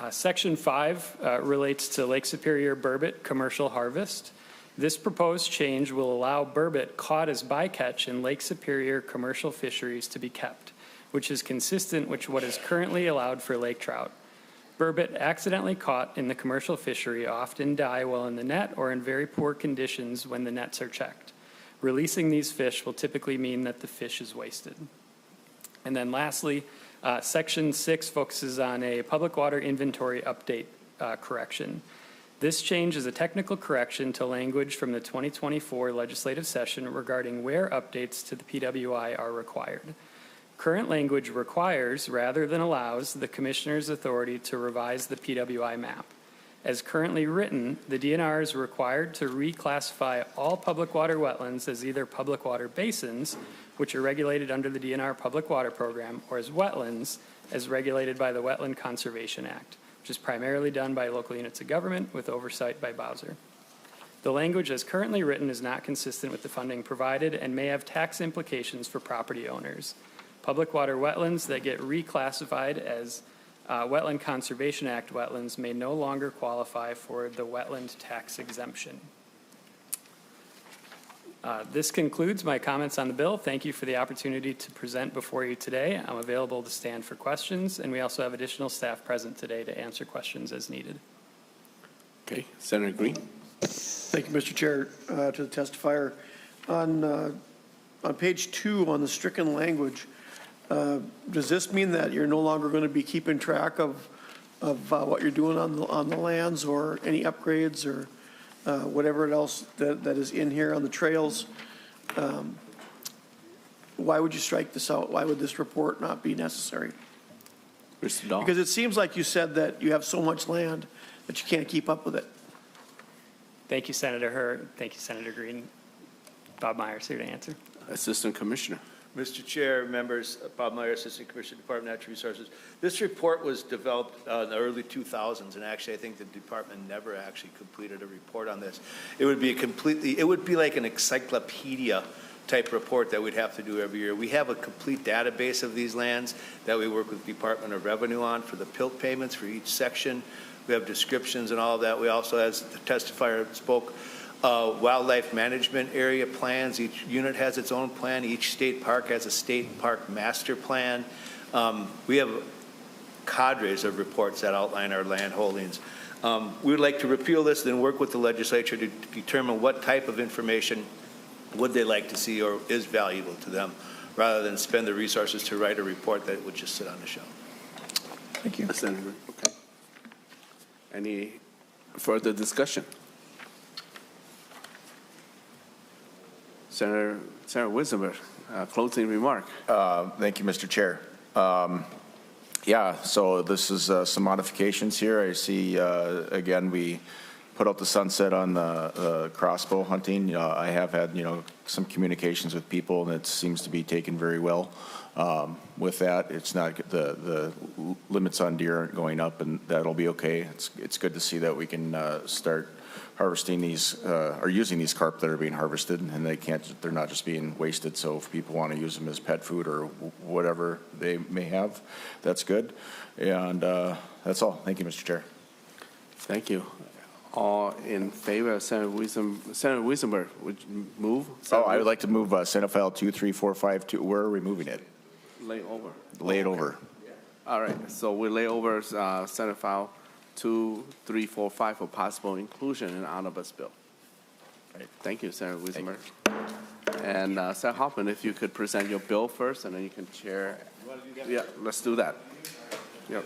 Section 5 relates to Lake Superior burbot commercial harvest. This proposed change will allow burbot caught as bycatch in Lake Superior commercial fisheries to be kept, which is consistent with what is currently allowed for lake trout. Burbot accidentally caught in the commercial fishery often die while in the net or in very poor conditions when the nets are checked. Releasing these fish will typically mean that the fish is wasted. And then lastly, Section 6 focuses on a public water inventory update correction. This change is a technical correction to language from the 2024 legislative session regarding where updates to the PWI are required. Current language requires, rather than allows, the Commissioner's authority to revise the PWI map. As currently written, the DNR is required to reclassify all public water wetlands as either public water basins, which are regulated under the DNR Public Water Program, or as wetlands, as regulated by the Wetland Conservation Act, which is primarily done by local units of government with oversight by Bowser. The language as currently written is not consistent with the funding provided and may have tax implications for property owners. Public water wetlands that get reclassified as Wetland Conservation Act wetlands may no longer qualify for the wetland tax exemption. This concludes my comments on the bill. Thank you for the opportunity to present before you today. I'm available to stand for questions, and we also have additional staff present today to answer questions as needed. Okay, Senator Green. Thank you, Mr. Chair. To the testifier, on page 2 on the stricken language, does this mean that you're no longer going to be keeping track of what you're doing on the lands, or any upgrades, or whatever else that is in here on the trails? Why would you strike this out? Why would this report not be necessary? Mr. Dahl. Because it seems like you said that you have so much land that you can't keep up with it. Thank you, Senator Hurd. Thank you, Senator Green. Bob Myers here to answer. Assistant Commissioner. Mr. Chair, members, Bob Meyer, Assistant Commissioner, Department of Natural Resources. This report was developed in the early 2000s, and actually I think the department never actually completed a report on this. It would be like an encyclopedia type report that we'd have to do every year. We have a complete database of these lands that we work with Department of Revenue on for the PILT payments for each section. We have descriptions and all of that. We also, as the testifier spoke, wildlife management area plans. Each unit has its own plan. Each state park has a state park master plan. We have cadres of reports that outline our land holdings. We would like to repeal this, then work with the legislature to determine what type of information would they like to see or is valuable to them, rather than spend the resources to write a report that would just sit on the shelf. Thank you. Senator, okay. Any further discussion? Senator Weisenberg, closing remark. Thank you, Mr. Chair. Yeah, so this is some modifications here. I see, again, we put out the sunset on the crossbow hunting. I have had, some communications with people, and it seems to be taken very well. With that, it's not, the limits on deer aren't going up, and that'll be okay. It's good to see that we can start harvesting these, or using these carp that are being harvested, and they're not just being wasted. So if people want to use them as pet food or whatever they may have, that's good. And that's all. Thank you, Mr. Chair. Thank you. All in favor of Senator Weisenberg, would you move? I would like to move Senate File 23452. Where are we moving it? Lay over. Lay it over. All right, so we lay over Senate File 2345 for possible inclusion in omnibus bill. All right, thank you, Senator Weisenberg. And Senator Hoffman, if you could present your bill first, and then you can chair. You want to do that? Yeah, let's do that. Yep.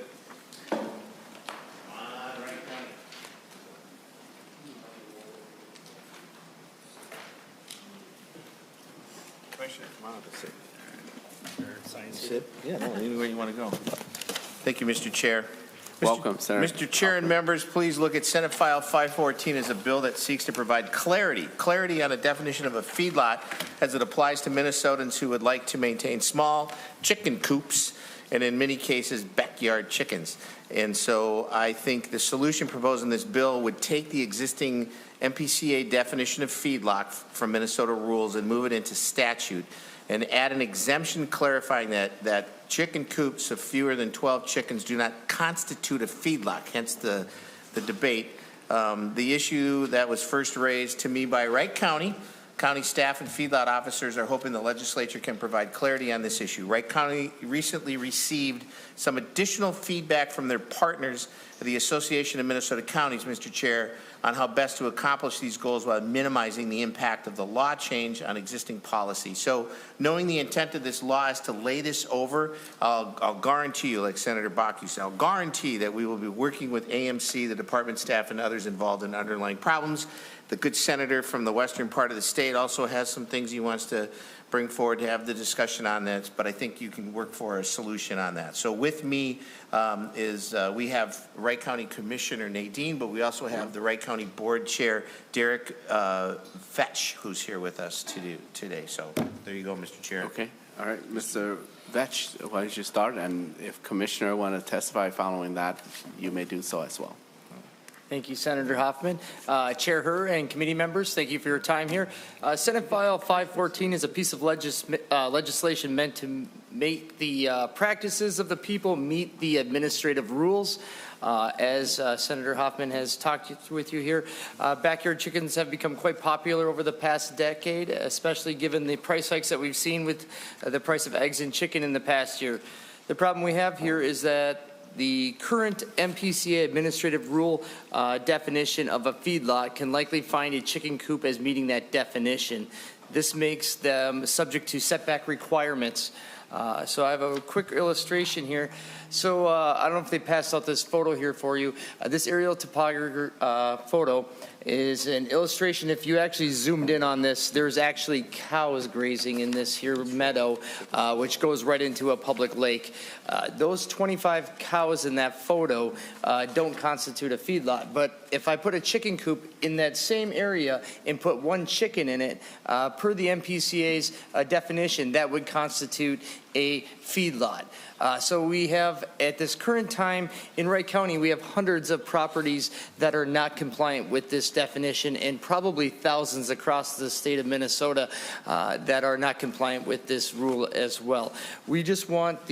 Sit? Yeah, no, anywhere you want to go. Thank you, Mr. Chair. Welcome, Senator. Mr. Chair and members, please look at Senate File 514 as a bill that seeks to provide clarity on a definition of a feedlot as it applies to Minnesotans who would like to maintain small chicken coops and in many cases backyard chickens. And so I think the solution proposed in this bill would take the existing MPCA definition of feedlot from Minnesota rules and move it into statute and add an exemption clarifying that chicken coops of fewer than 12 chickens do not constitute a feedlot, hence the debate. The issue that was first raised to me by Wright County staff and feedlot officers are hoping the legislature can provide clarity on this issue. Wright County recently received some additional feedback from their partners, the Association of Minnesota Counties, Mr. Chair, on how best to accomplish these goals while minimizing the impact of the law change on existing policy. So knowing the intent of this law is to lay this over, I'll guarantee you, like Senator Bakke said, I'll guarantee that we will be working with AMC, the department staff, and others involved in underlying problems. The good senator from the western part of the state also has some things he wants to bring forward to have the discussion on this, but I think you can work for a solution on that. So with me we have Wright County Commissioner Nadine, but we also have the Wright County Board Chair Derek Fetch, who's here with us today. So there you go, Mr. Chair. Okay. All right, Mr. Vetch, why don't you start? And if Commissioner want to testify following that, you may do so as well. Thank you, Senator Hoffman. Chair Herr and committee members, thank you for your time here. Senate File 514 is a piece of legislation meant to make the practices of the people meet the administrative rules. As Senator Hoffman has talked with you here, backyard chickens have become quite popular over the past decade, especially given the price hikes that we've seen with the price of eggs and chicken in the past year. The problem we have here is that the current MPCA administrative rule definition of a feedlot can likely find a chicken coop as meeting that definition. This makes them subject to setback requirements. So I have a quick illustration here. So I don't know if they passed out this photo here for you. This aerial topography photo is an illustration. If you actually zoomed in on this, there's actually cows grazing in this here meadow, which goes right into a public lake. Those 25 cows in that photo don't constitute a feedlot. But if I put a chicken coop in that same area and put one chicken in it, per the MPCA's definition, that would constitute a feedlot. So we have, at this current time in Wright County, we have hundreds of properties that are not compliant with this definition, and probably thousands across the state of Minnesota that are not compliant with this rule as well. We just want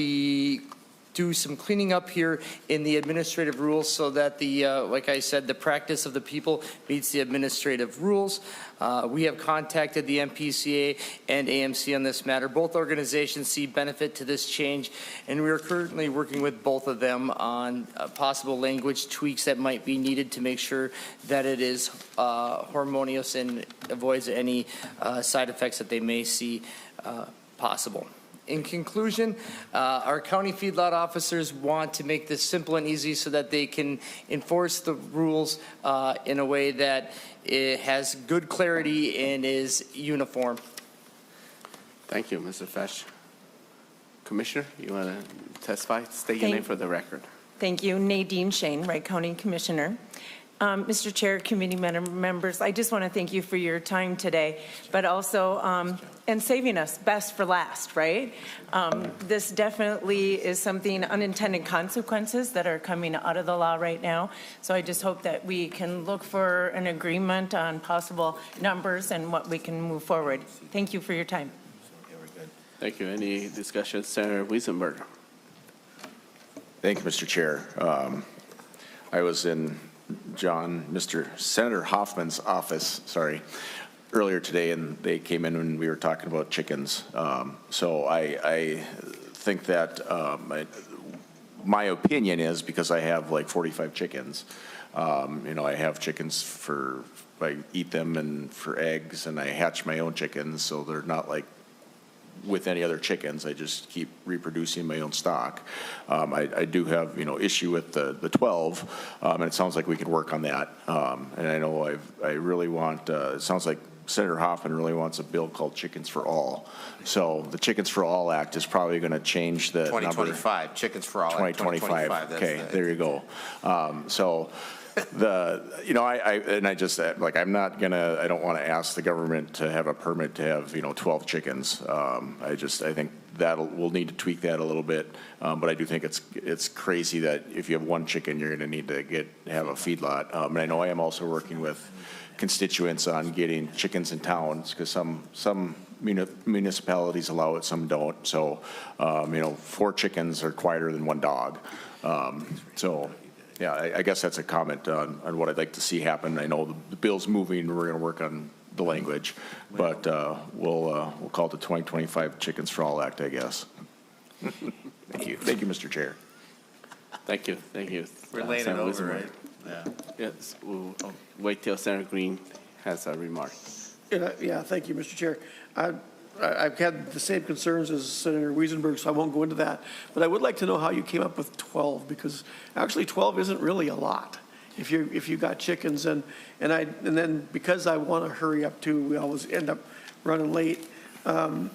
do some cleaning up here in the administrative rules so that like I said, the practice of the people meets the administrative rules. We have contacted the MPCA and AMC on this matter. Both organizations see benefit to this change, and we are currently working with both of them on possible language tweaks that might be needed to make sure that it is harmonious and avoids any side effects that they may see possible. In conclusion, our county feedlot officers want to make this simple and easy so that they can enforce the rules in a way that it has good clarity and is uniform. Thank you, Mr. Fetch. Commissioner, you want to testify? State your name for the record. Thank you. Nadine Shane, Wright County Commissioner. Mr. Chair, committee members, I just want to thank you for your time today, but also and saving us best for last, right? This definitely is something, unintended consequences that are coming out of the law right now. So I just hope that we can look for an agreement on possible numbers and what we can move forward. Thank you for your time. Thank you. Any discussion? Senator Wiesenberger. Thank you, Mr. Chair. I was in Mr. Senator Hoffman's office, earlier today, and they came in when we were talking about chickens. So I think that my opinion is, because I have like 45 chickens, I have chickens I eat them and for eggs, and I hatch my own chickens, so they're not like with any other chickens. I just keep reproducing my own stock. I do have, issue with the 12, and it sounds like we could work on that. And I know I really want, it sounds like Senator Hoffman really wants a bill called Chickens for All. So the Chickens for All Act is probably going to change the 2025, number. Chickens for All. 2025. Okay, there you go. I don't want to ask the government to have a permit to have 12 chickens. I think we'll need to tweak that a little bit, but I do think it's crazy that if you have one chicken, you're going to need to have a feedlot. And I know I am also working with constituents on getting chickens in towns, because some municipalities allow it, some don't. So 4 chickens are quieter than 1 dog. Yeah, I guess that's a comment on what I'd like to see happen. I know the bill's moving. We're going to work on the language, but we'll call it the 2025 Chickens for All Act, I guess. Thank you. Thank you, Mr. Chair. Thank you. Thank you. We're laying it over, right? Yes, we'll wait till Senator Green has a remark. Yeah, thank you, Mr. Chair. I've had the same concerns as Senator Wiesenberg, so I won't go into that. But I would like to know how you came up with 12, because actually 12 isn't really a lot if you got chickens. And then because I want to hurry up too, we always end up running late. If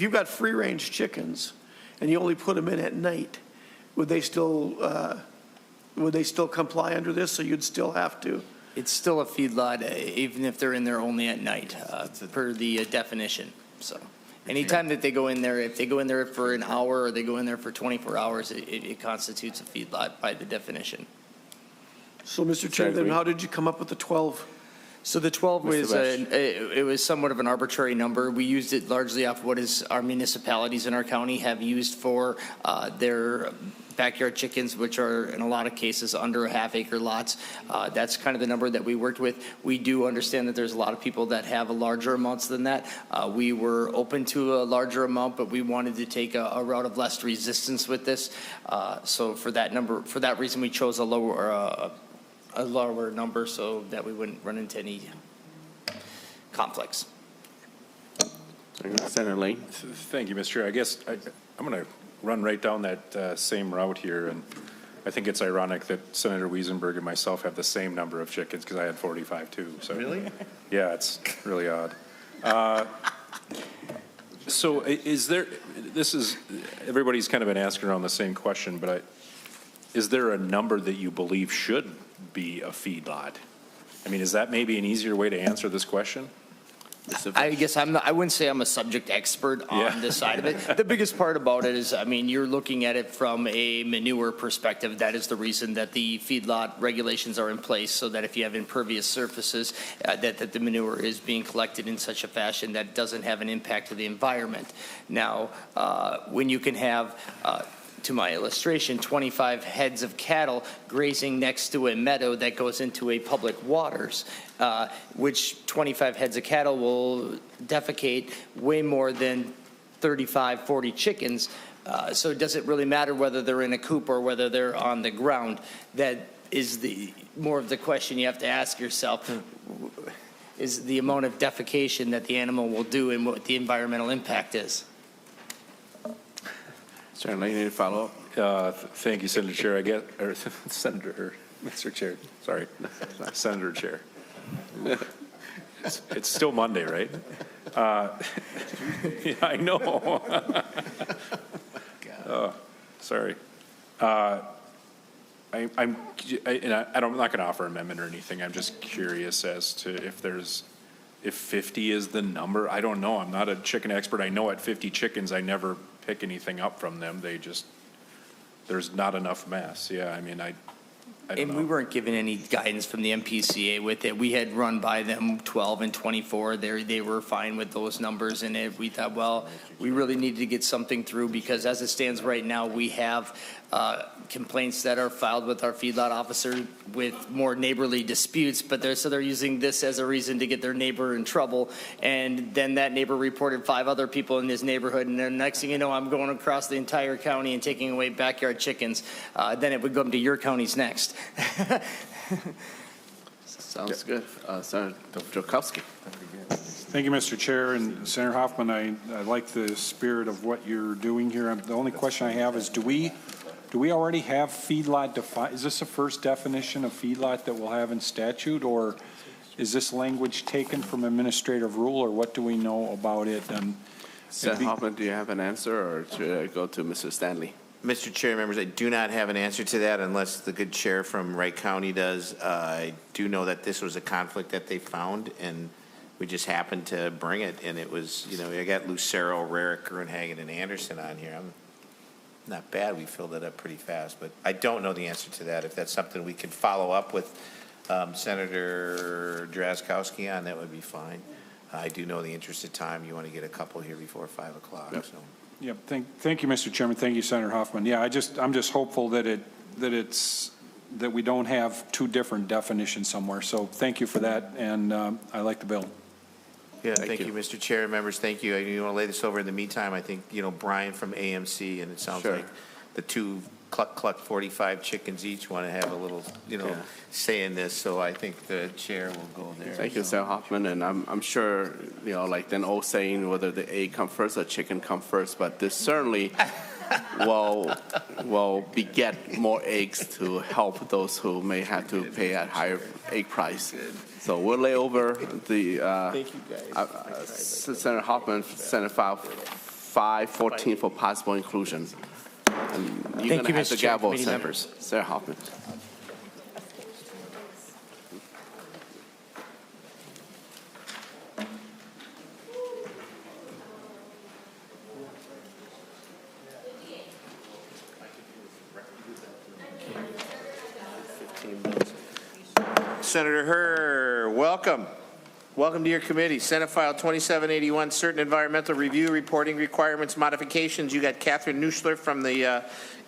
you've got free range chickens and you only put them in at night, would they still comply under this? So you'd still have to. It's still a feedlot, even if they're in there only at night, per the definition. So anytime that they go in there, if they go in there for an hour or they go in there for 24 hours, it constitutes a feedlot by the definition. So, Mr. Chair, then how did you come up with the 12? So the 12 was it was somewhat of an arbitrary number. We used it largely off what is our municipalities in our county have used for their backyard chickens, which are in a lot of cases under a half-acre lots. That's kind of the number that we worked with. We do understand that there's a lot of people that have larger amounts than that. We were open to a larger amount, but we wanted to take a route of less resistance with this. So for that reason, we chose a lower number so that we wouldn't run into any conflicts. Senator Lane. Thank you, Mr. Chair. I guess I'm going to run right down that same route here, and I think it's ironic that Senator Wiesenberg and myself have the same number of chickens because I had 45 too. So really? Yeah, it's really odd. So everybody's kind of been asking around the same question, but is there a number that you believe should be a feedlot? I mean, is that maybe an easier way to answer this question? I guess I wouldn't say I'm a subject expert on this side of it. The biggest part about it is, I mean, you're looking at it from a manure perspective. That is the reason that the feedlot regulations are in place, so that if you have impervious surfaces, that the manure is being collected in such a fashion that it doesn't have an impact to the environment. Now, when you can have to my illustration, 25 heads of cattle grazing next to a meadow that goes into a public waters, which 25 heads of cattle will defecate way more than 35, 40 chickens. So it doesn't really matter whether they're in a coop or whether they're on the ground. That is more of the question you have to ask yourself. Is the amount of defecation that the animal will do and what the environmental impact is. Certainly, need to follow up. Thank you, Senator Chair. Mr. Chair. Sorry, Senator Chair. It's still Monday, right? Yeah, I know. Sorry. I'm not going to offer an amendment or anything. I'm just curious as to if 50 is the number. I don't know. I'm not a chicken expert. I know at 50 chickens, I never pick anything up from them. There's not enough mass. Yeah, I mean, I don't know. We weren't given any guidance from the MPCA with it. We had run by them 12 and 24. They were fine with those numbers, and we thought, well, we really needed to get something through, because as it stands right now, we have complaints that are filed with our feedlot officer with more neighborly disputes, but they're using this as a reason to get their neighbor in trouble. And then that neighbor reported 5 other people in his neighborhood, and then next thing you know, I'm going across the entire county and taking away backyard chickens. Then it would come to your counties next. Sounds good. Senator Joukowsky. Thank you, Mr. Chair. And Senator Hoffman, I like the spirit of what you're doing here. The only question I have is, do we already have feedlot defined? Is this the first definition of feedlot that we'll have in statute, or is this language taken from administrative rule, or what do we know about it? Senator Hoffman, do you have an answer, or should I go to Mr. Stanley? Mr. Chair, members, I do not have an answer to that unless the good chair from Wright County does. I do know that this was a conflict that they found, and we just happened to bring it. And it was, I got Lucero, Rarick, Grunhagen, and Anderson on here. Not bad. We filled it up pretty fast, but I don't know the answer to that. If that's something we can follow up with Senator Drazkowski on, that would be fine. I do know the interest of time. You want to get a couple here before 5 o'clock. Yep. So. Yep. Thank you, Mr. Chairman. Thank you, Senator Hoffman. Yeah, I'm just hopeful that we don't have 2 different definitions somewhere. So thank you for that, and I like the bill. Yeah, thank you, Mr. Chair. Members, thank you. You want to lay this over in the meantime? I think, Brian from AMC, and it sounds like the 2 cluck, cluck 45 chickens each want to have a little, say in this, so I think the chair will go there. Thank you, Senator Hoffman, and I'm sure, like an old saying, whether the egg come first or chicken come first, but this certainly will beget more eggs to help those who may have to pay a higher egg price. So we'll lay over the, Thank you, guys. Senator Hoffman, Senate File 514 for possible inclusion. And you're Thank you, have Mr. the Chair, gavel, committee Senator. members. Senator Hoffman. Senator Herr, welcome. Welcome to your committee. Senate File 2781, certain environmental review reporting requirements modifications. You got Catherine Nuschler from the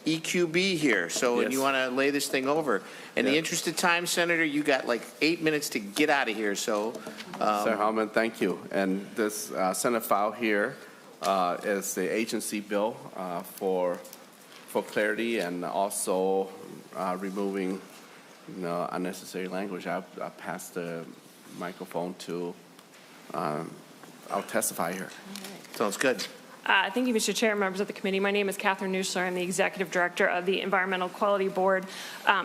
EQB here, so Yes. you want to lay this thing over. In the interest of time, Senator, you got like 8 minutes to get out of here, so. Senator Hoffman, thank you. And this Senate file here is the agency bill for clarity and also removing unnecessary language. I'll pass the microphone to, I'll testify here. Sounds good. Thank you, Mr. Chair, members of the committee. My name is Catherine Nuschler. I'm the Executive Director of the Environmental Quality Board.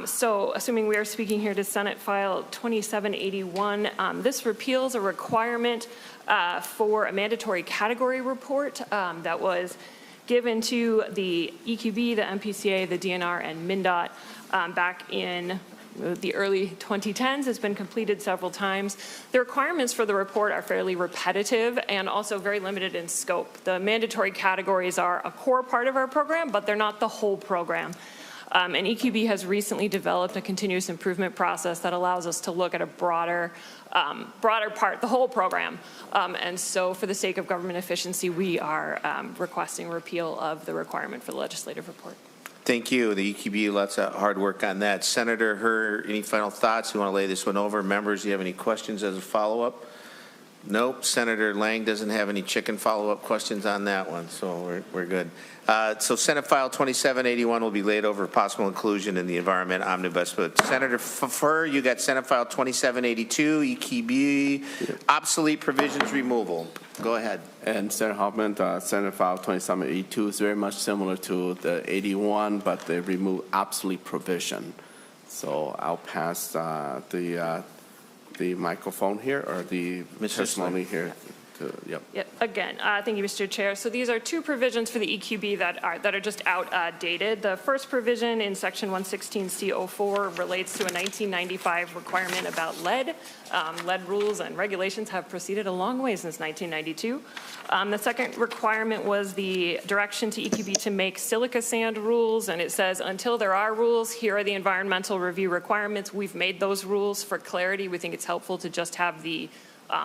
So assuming we are speaking here to Senate File 2781, this repeals a requirement for a mandatory category report that was given to the EQB, the MPCA, the DNR, and MnDOT back in the early 2010s. Has been completed several times. The requirements for the report are fairly repetitive and also very limited in scope. The mandatory categories are a core part of our program, but they're not the whole program. And EQB has recently developed a continuous improvement process that allows us to look at a broader part, the whole program. And so for the sake of government efficiency, we are requesting repeal of the requirement for the legislative report. Thank you. The EQB, lots of hard work on that. Senator Herr, any final thoughts? You want to lay this one over? Members, do you have any questions as a follow-up? Nope. Senator Lang doesn't have any chicken follow-up questions on that one, so we're good. So Senate File 2781 will be laid over possible inclusion in the Environment Omnibus. But Senator Herr, you got Senate File 2782, EQB, obsolete provisions removal. Go ahead. And Senator Hoffman, Senate File 2782 is very much similar to the 81, but they remove obsolete provision. So I'll pass the microphone here, or the testimony here. Again, thank you, Mr. Chair. So these are two provisions for the EQB that are just outdated. The first provision in Section 116C04 relates to a 1995 requirement about lead. Lead rules and regulations have proceeded a long way since 1992. The second requirement was the direction to EQB to make silica sand rules, and it says until there are rules, here are the environmental review requirements. We've made those rules for clarity. We think it's helpful to just have the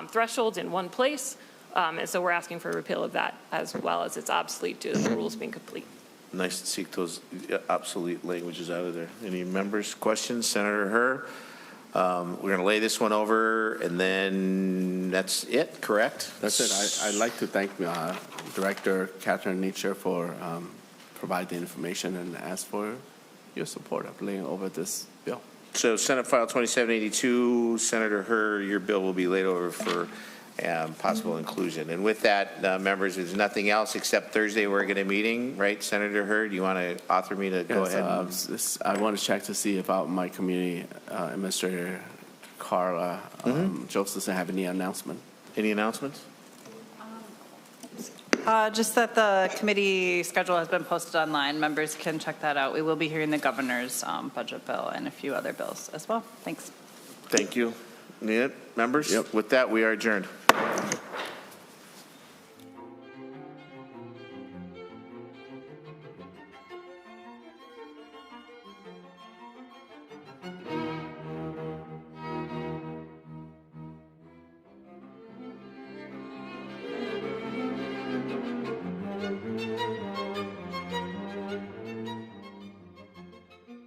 thresholds in one place, and so we're asking for a repeal of that as well as it's obsolete due to the rules being complete. Nice to see those obsolete languages out of there. Any members' questions? Senator Herr? We're going to lay this one over, and then that's it, correct? That's it. I'd like to thank Director Catherine Nuschler for providing the information and ask for your support of laying over this bill. So Senate File 2782, Senator Herr, your bill will be laid over for possible inclusion. And with that, members, there's nothing else except Thursday we're going to meeting, right, Senator Herr? Do you want to author me to go ahead? I want to check to see if my community administrator, Carla Josephson, have any announcement. Any announcements? Just that the committee schedule has been posted online. Members can check that out. We will be hearing the governor's budget bill and a few other bills as well. Thanks. Thank you. Members? With that, we are adjourned.